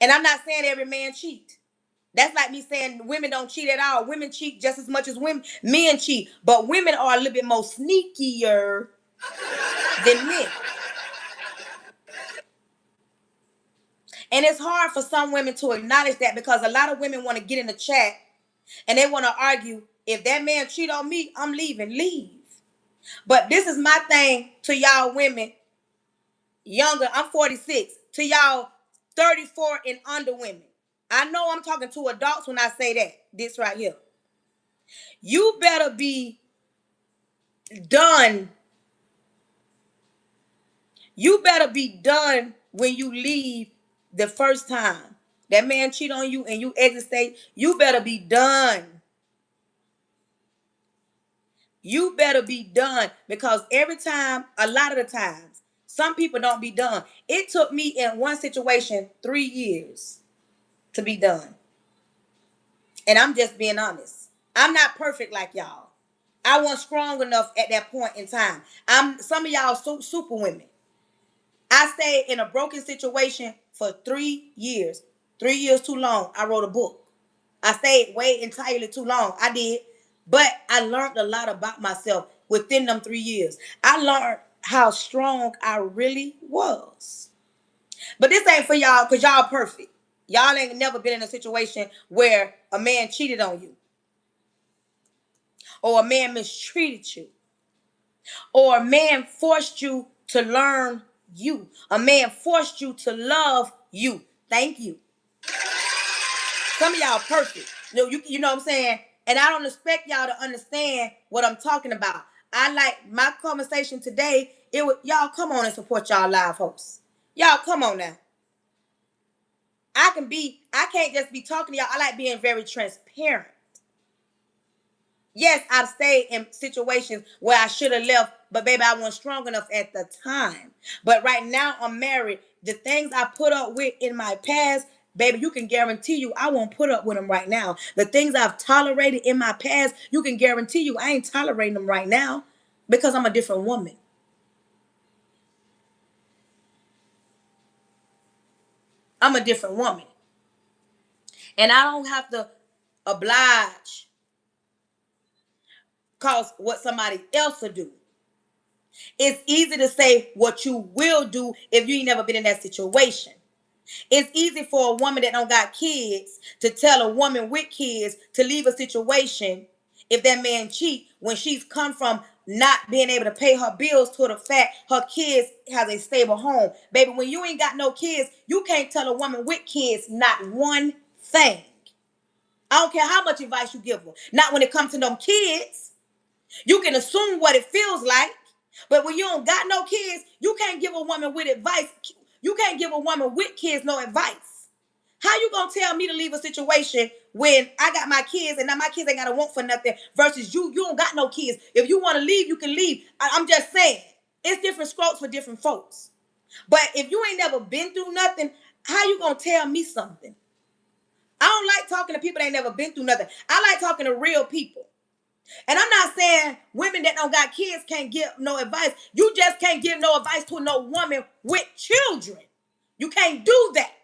S1: And I'm not saying every man cheat. That's like me saying women don't cheat at all. Women cheat just as much as men cheat. But women are a little bit more sneakier than men. And it's hard for some women to acknowledge that because a lot of women want to get in the chat and they want to argue, if that man cheat on me, I'm leaving. Leave. But this is my thing to y'all women younger. I'm 46. To y'all 34 and under women. I know I'm talking to adults when I say that. This right here. You better be done. You better be done when you leave the first time. That man cheat on you and you exit state. You better be done. You better be done, because every time, a lot of the times, some people don't be done. It took me in one situation 3 years to be done. And I'm just being honest. I'm not perfect like y'all. I wasn't strong enough at that point in time. Some of y'all super women. I stayed in a broken situation for 3 years. 3 years too long. I wrote a book. I stayed way entirely too long. I did. But I learned a lot about myself within them 3 years. I learned how strong I really was. But this ain't for y'all because y'all perfect. Y'all ain't never been in a situation where a man cheated on you, or a man mistreated you, or a man forced you to learn you. A man forced you to love you. Thank you. Some of y'all perfect. You know what I'm saying? And I don't expect y'all to understand what I'm talking about. I like my conversation today. It was y'all come on and support y'all live hosts. Y'all come on now. I can't just be talking to y'all. I like being very transparent. Yes, I've stayed in situations where I should have left, but baby, I wasn't strong enough at the time. But right now I'm married. The things I put up with in my past, baby, you can guarantee you I won't put up with them right now. The things I've tolerated in my past, you can guarantee you I ain't tolerating them right now because I'm a different woman. I'm a different woman. And I don't have to oblige cause what somebody else will do. It's easy to say what you will do if you ain't never been in that situation. It's easy for a woman that don't got kids to tell a woman with kids to leave a situation if that man cheat when she's come from not being able to pay her bills to the fact her kids has a stable home. Baby, when you ain't got no kids, you can't tell a woman with kids not one thing. I don't care how much advice you give her. Not when it comes to them kids. You can assume what it feels like, but when you don't got no kids, you can't give a woman with advice. You can't give a woman with kids no advice. How you gonna tell me to leave a situation when I got my kids and now my kids ain't gotta want for nothing versus you don't got no kids. If you want to leave, you can leave. I'm just saying, it's different strokes for different folks. But if you ain't never been through nothing, how you gonna tell me something? I don't like talking to people that ain't never been through nothing. I like talking to real people. And I'm not saying women that don't got kids can't give no advice. You just can't give no advice to no woman with children. You can't do that.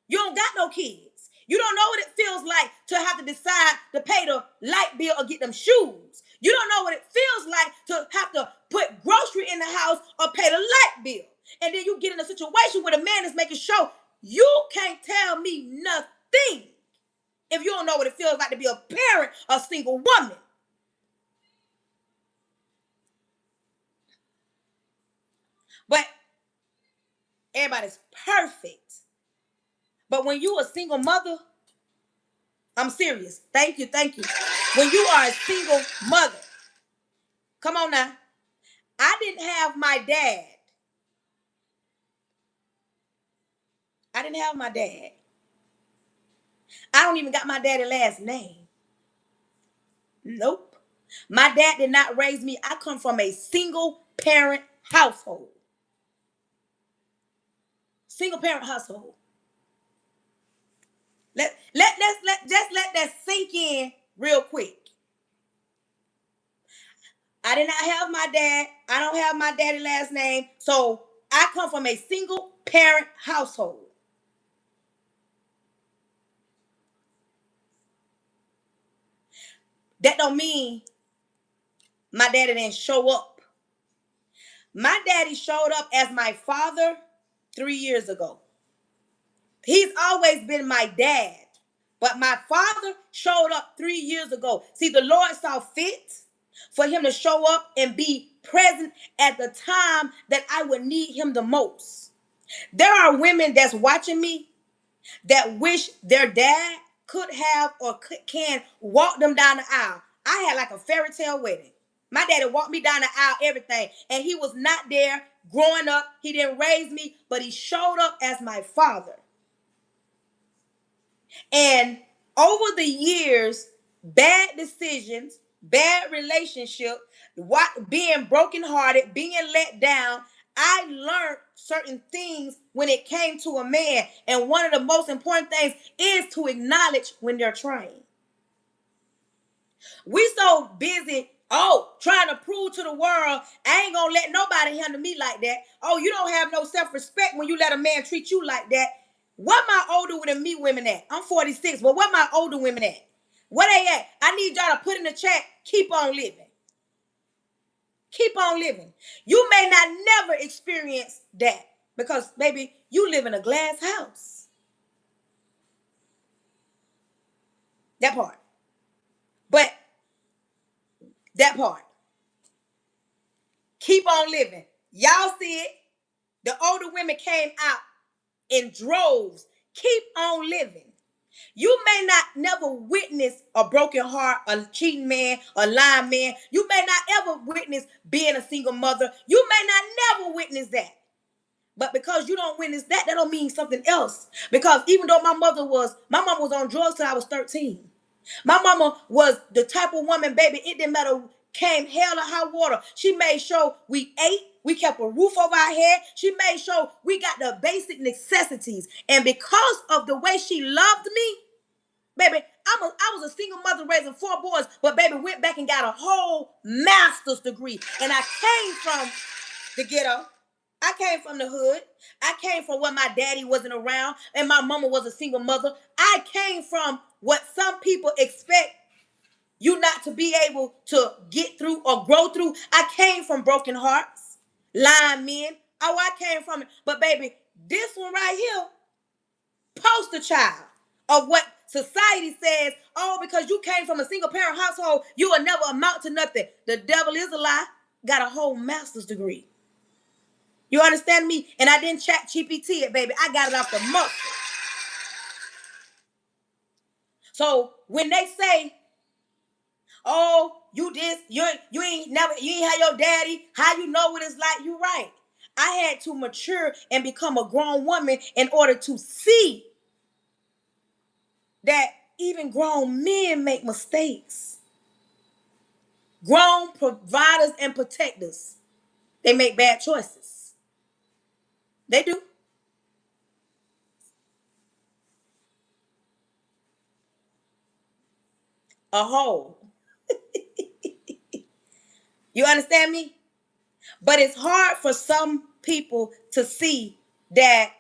S1: You don't got no kids. You don't know what it feels like to have to decide to pay the light bill or get them shoes. You don't know what it feels like to have to put grocery in the house or pay the light bill. And then you get in a situation where the man is making sure you can't tell me nothing if you don't know what it feels like to be a parent, a single woman. But everybody's perfect. But when you a single mother, I'm serious. Thank you, thank you. When you are a single mother, come on now. I didn't have my dad. I didn't have my dad. I don't even got my daddy's last name. Nope. My dad did not raise me. I come from a single parent household. Single parent household. Just let that sink in real quick. I did not have my dad. I don't have my daddy's last name. So I come from a single parent household. That don't mean my daddy didn't show up. My daddy showed up as my father 3 years ago. He's always been my dad. But my father showed up 3 years ago. See, the Lord saw fit for him to show up and be present at the time that I would need him the most. There are women that's watching me that wish their dad could have or can walk them down the aisle. I had like a fairy tale wedding. My daddy walked me down the aisle, everything. And he was not there growing up. He didn't raise me, but he showed up as my father. And over the years, bad decisions, bad relationship, being brokenhearted, being let down, I learned certain things when it came to a man. And one of the most important things is to acknowledge when they're trying. We so busy, trying to prove to the world, I ain't gonna let nobody handle me like that. Oh, you don't have no self-respect when you let a man treat you like that. What my older than me women at? I'm 46, but what my older women at? Where they at? I need y'all to put in the chat, keep on living. Keep on living. You may not never experience that because, baby, you live in a glass house. That part. But that part. Keep on living. Y'all see it. The older women came out in droves. Keep on living. You may not never witness a broken heart, a cheating man, a lying man. You may not ever witness being a single mother. You may not never witness that. But because you don't witness that, that don't mean something else. Because even though my mama was on drugs till I was 13. My mama was the type of woman, baby, it didn't matter, came hell or high water. She made sure we ate. We kept a roof over our head. She made sure we got the basic necessities. And because of the way she loved me, baby, I was a single mother raising 4 boys, but baby, went back and got a whole master's degree. And I came from the ghetto. I came from the hood. I came from where my daddy wasn't around and my mama was a single mother. I came from what some people expect you not to be able to get through or grow through. I came from broken hearts, lying men. Oh, I came from it. But baby, this one right here, poster child of what society says, oh, because you came from a single parent household, you will never amount to nothing. The devil is a lie. Got a whole master's degree. You understand me? And I didn't chat GPT it, baby. I got it off the muscle. So when they say, oh, you ain't had your daddy, how you know what it's like, you right. I had to mature and become a grown woman in order to see that even grown men make mistakes. Grown providers and protectors, they make bad choices. They do. A whole. You understand me? But it's hard for some people to see that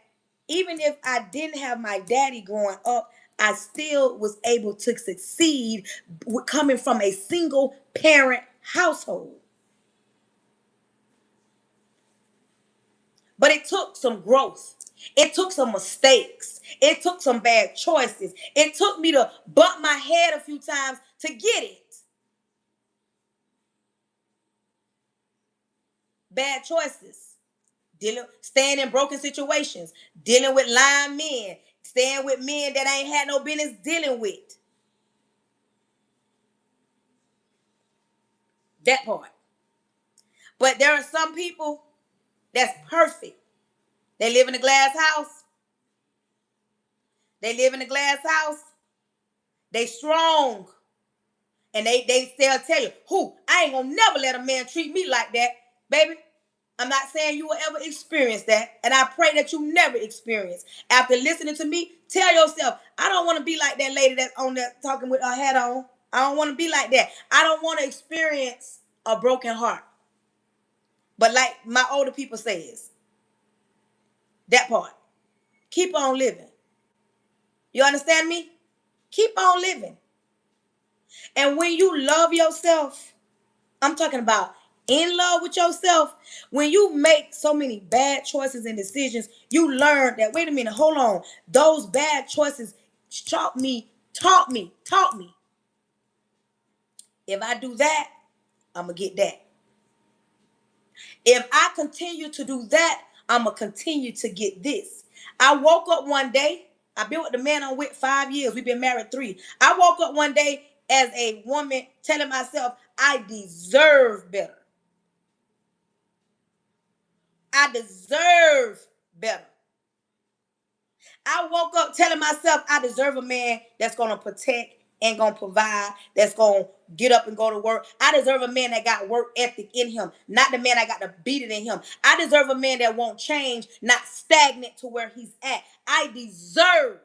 S1: even if I didn't have my daddy growing up, I still was able to succeed coming from a single parent household. But it took some growth. It took some mistakes. It took some bad choices. It took me to bump my head a few times to get it. Bad choices. Staying in broken situations. Dealing with lying men. Staying with men that I ain't had no business dealing with. That part. But there are some people that's perfect. They live in a glass house. They live in a glass house. They strong. And they'll tell you, I ain't gonna never let a man treat me like that. Baby, I'm not saying you will ever experience that. And I pray that you never experience. After listening to me, tell yourself, I don't want to be like that lady that's on there talking with her hat on. I don't want to be like that. I don't want to experience a broken heart. But like my older people says, that part, keep on living. You understand me? Keep on living. And when you love yourself, I'm talking about in love with yourself, when you make so many bad choices and decisions, you learn that, wait a minute, hold on. Those bad choices taught me. If I do that, I'm going to get that. If I continue to do that, I'm going to continue to get this. I woke up one day. I've been with the man I'm with 5 years. We've been married 3. I woke up one day as a woman telling myself, I deserve better. I deserve better. I woke up telling myself I deserve a man that's going to protect and going to provide, that's going to get up and go to work. I deserve a man that got work ethic in him, not the man that got to beat it in him. I deserve a man that won't change, not stagnant to where he's at. I deserve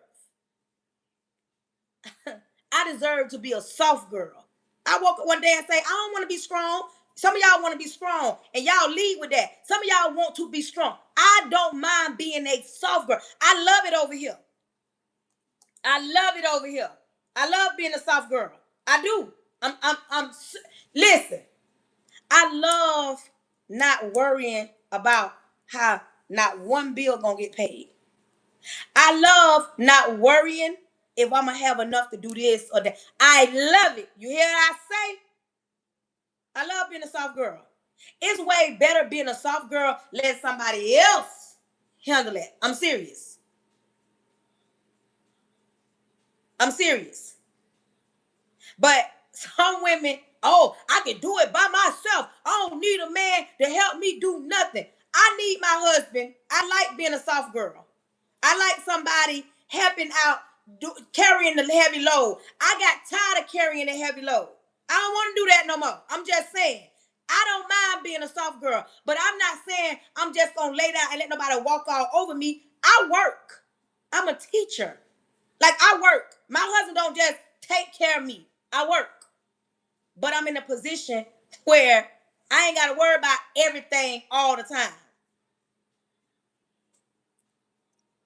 S1: to be a soft girl. I woke up one day and say, I don't want to be strong. Some of y'all want to be strong, and y'all lead with that. Some of y'all want to be strong. I don't mind being a soft girl. I love it over here. I love it over here. I love being a soft girl. I do. I'm listen. I love not worrying about how not one bill gonna get paid. I love not worrying if I'm gonna have enough to do this or that. I love it. You hear what I say? I love being a soft girl. It's way better being a soft girl. Let somebody else handle it. I'm serious. I'm serious. But some women, oh, I can do it by myself. I don't need a man to help me do nothing. I need my husband. I like being a soft girl. I like somebody helping out, carrying the heavy load. I got tired of carrying the heavy load. I don't want to do that no more. I'm just saying. I don't mind being a soft girl, but I'm not saying I'm just going to lay down and let nobody walk all over me. I work. I'm a teacher. Like, I work. My husband don't just take care of me. I work. But I'm in a position where I ain't got to worry about everything all the time.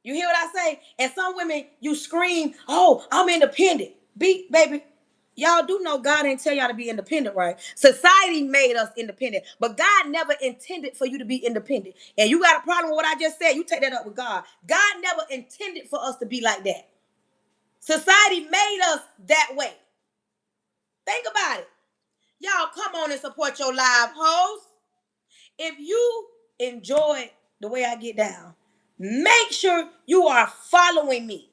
S1: You hear what I say? And some women, you scream, oh, I'm independent. Baby, y'all do know God didn't tell y'all to be independent, right? Society made us independent, but God never intended for you to be independent. And you got a problem with what I just said, you take that up with God. God never intended for us to be like that. Society made us that way. Think about it. Y'all come on and support your live host. If you enjoy the way I get down, make sure you are following me.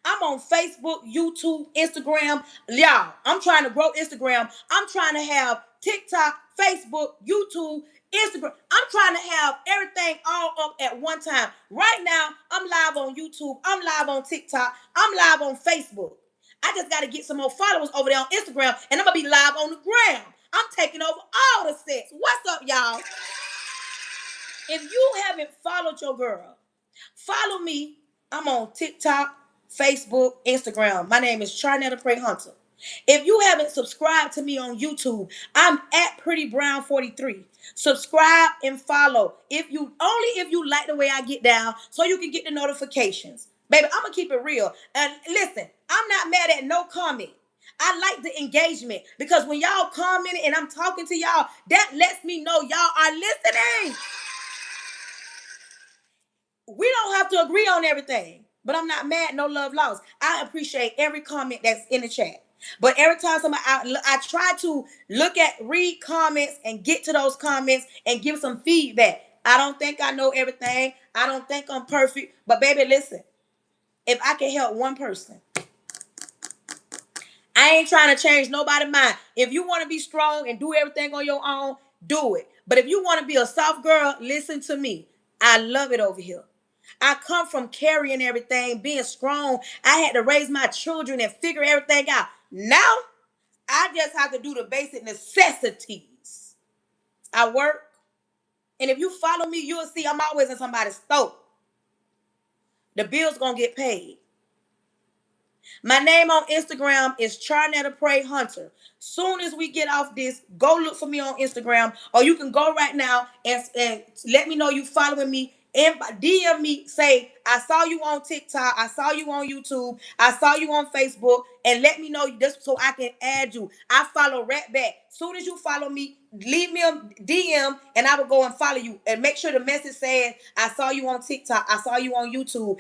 S1: I'm on Facebook, YouTube, Instagram. Y'all, I'm trying to grow Instagram. I'm trying to have TikTok, Facebook, YouTube, Instagram. I'm trying to have everything all up at one time. Right now, I'm live on YouTube. I'm live on TikTok. I'm live on Facebook. I just got to get some more followers over there on Instagram, and I'm going to be live on the gram. I'm taking over all the sets. What's up, y'all? If you haven't followed your girl, follow me. I'm on TikTok, Facebook, Instagram. My name is Charnetta Pray Hunter. If you haven't subscribed to me on YouTube, I'm at Pretty Brown 43. Subscribe and follow. If you like the way I get down, so you can get the notifications. Baby, I'm gonna keep it real. And listen, I'm not mad at no comment. I like the engagement because when y'all commenting and I'm talking to y'all, that lets me know y'all are listening. We don't have to agree on everything, but I'm not mad. No love lost. I appreciate every comment that's in the chat. But every time I try to read comments and get to those comments and give some feedback. I don't think I know everything. I don't think I'm perfect. But baby, listen, if I can help one person, I ain't trying to change nobody's mind. If you want to be strong and do everything on your own, do it. But if you want to be a soft girl, listen to me. I love it over here. I come from carrying everything, being strong. I had to raise my children and figure everything out. Now, I just have to do the basic necessities. I work. And if you follow me, you'll see I'm always in somebody's store. The bill's going to get paid. My name on Instagram is Charnetta Pray Hunter. Soon as we get off this, go look for me on Instagram, or you can go right now and let me know you following me. And DM me, say, I saw you on TikTok, I saw you on YouTube, I saw you on Facebook, and let me know this so I can add you. I follow right back. Soon as you follow me, leave me a DM and I will go and follow you. And make sure the message says, I saw you on TikTok, I saw you on YouTube.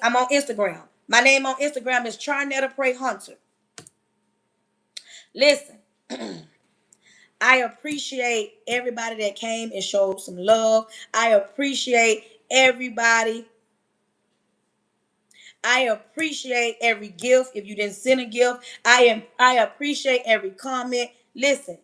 S1: I'm on Instagram. My name on Instagram is Charnetta Pray Hunter. Listen. I appreciate everybody that came and showed some love. I appreciate everybody. I appreciate every gift. If you didn't send a gift, I appreciate every comment. Listen,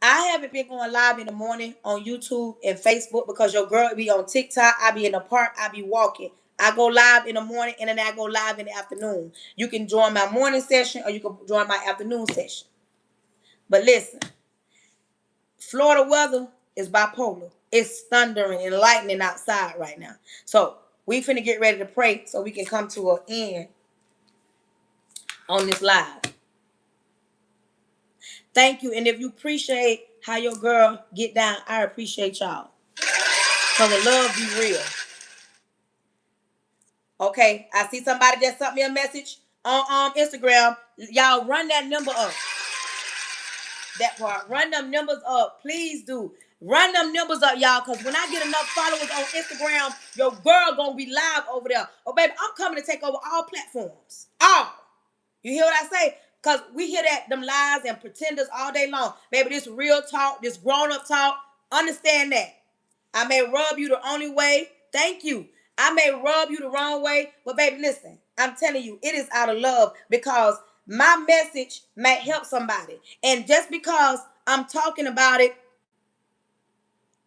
S1: I haven't been going live in the morning on YouTube and Facebook because your girl be on TikTok. I be in the park. I be walking. I go live in the morning and then I go live in the afternoon. You can join my morning session or you can join my afternoon session. But listen. Florida weather is bipolar. It's thundering and lightning outside right now. So we finna get ready to pray so we can come to an end on this live. Thank you. And if you appreciate how your girl get down, I appreciate y'all. So the love be real. Okay, I see somebody just sent me a message. on Instagram. Y'all run that number up. That part. Run them numbers up. Please do. Run them numbers up, y'all. Because when I get enough followers on Instagram, your girl gonna be live over there. Oh, baby, I'm coming to take over all platforms. All. You hear what I say? Because we hear that them lies and pretenders all day long. Baby, this real talk, this grown-up talk. Understand that. I may rub you the only way. Thank you. I may rub you the wrong way. But baby, listen. I'm telling you, it is out of love because my message might help somebody. And just because I'm talking about it,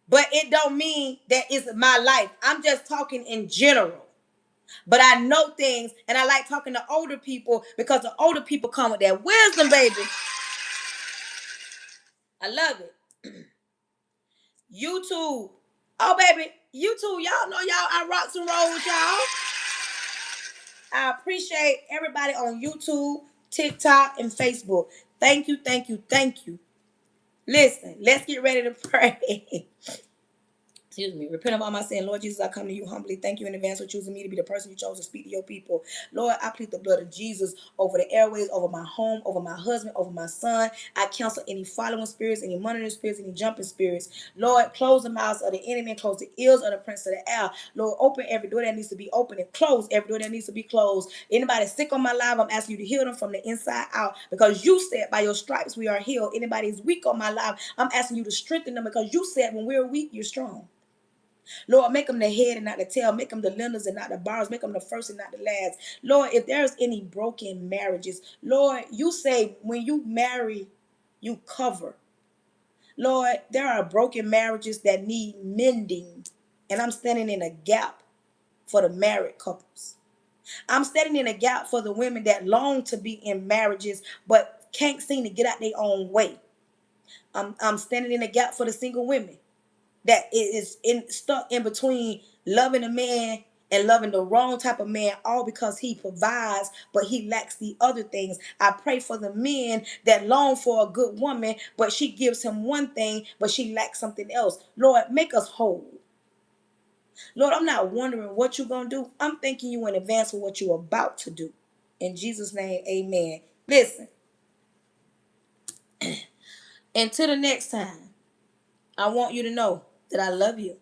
S1: but it don't mean that it's my life. I'm just talking in general. But I know things, and I like talking to older people because the older people come with that wisdom, baby. I love it. YouTube. Oh, baby. YouTube, y'all know y'all, I rocks and rolls, y'all. I appreciate everybody on YouTube, TikTok, and Facebook. Thank you, thank you, thank you. Listen, let's get ready to pray. Excuse me. Repent of all my sin. Lord Jesus, I come to you humbly. Thank you in advance for choosing me to be the person you chose to speak to your people. Lord, I plead the blood of Jesus over the airways, over my home, over my husband, over my son. I cancel any following spirits, any monitoring spirits, any jumping spirits. Lord, close the mouths of the enemy and close the ears of the prince of the air. Lord, open every door that needs to be open and close every door that needs to be closed. Anybody sick on my life, I'm asking you to heal them from the inside out because you said by your stripes we are healed. Anybody is weak on my life, I'm asking you to strengthen them because you said when we're weak, you're strong. Lord, make them the head and not the tail. Make them the lenders and not the borrowers. Make them the first and not the last. Lord, if there's any broken marriages, Lord, you say when you marry, you cover. Lord, there are broken marriages that need mending. And I'm standing in a gap for the married couples. I'm standing in a gap for the women that long to be in marriages but can't seem to get out their own way. I'm standing in a gap for the single women that is stuck in between loving a man and loving the wrong type of man, all because he provides, but he lacks the other things. I pray for the men that long for a good woman, but she gives him one thing, but she lacks something else. Lord, make us whole. Lord, I'm not wondering what you're going to do. I'm thanking you in advance for what you're about to do. In Jesus' name, amen. Listen, until the next time, I want you to know that I love you.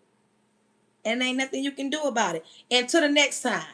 S1: And ain't nothing you can do about it. Until the next time,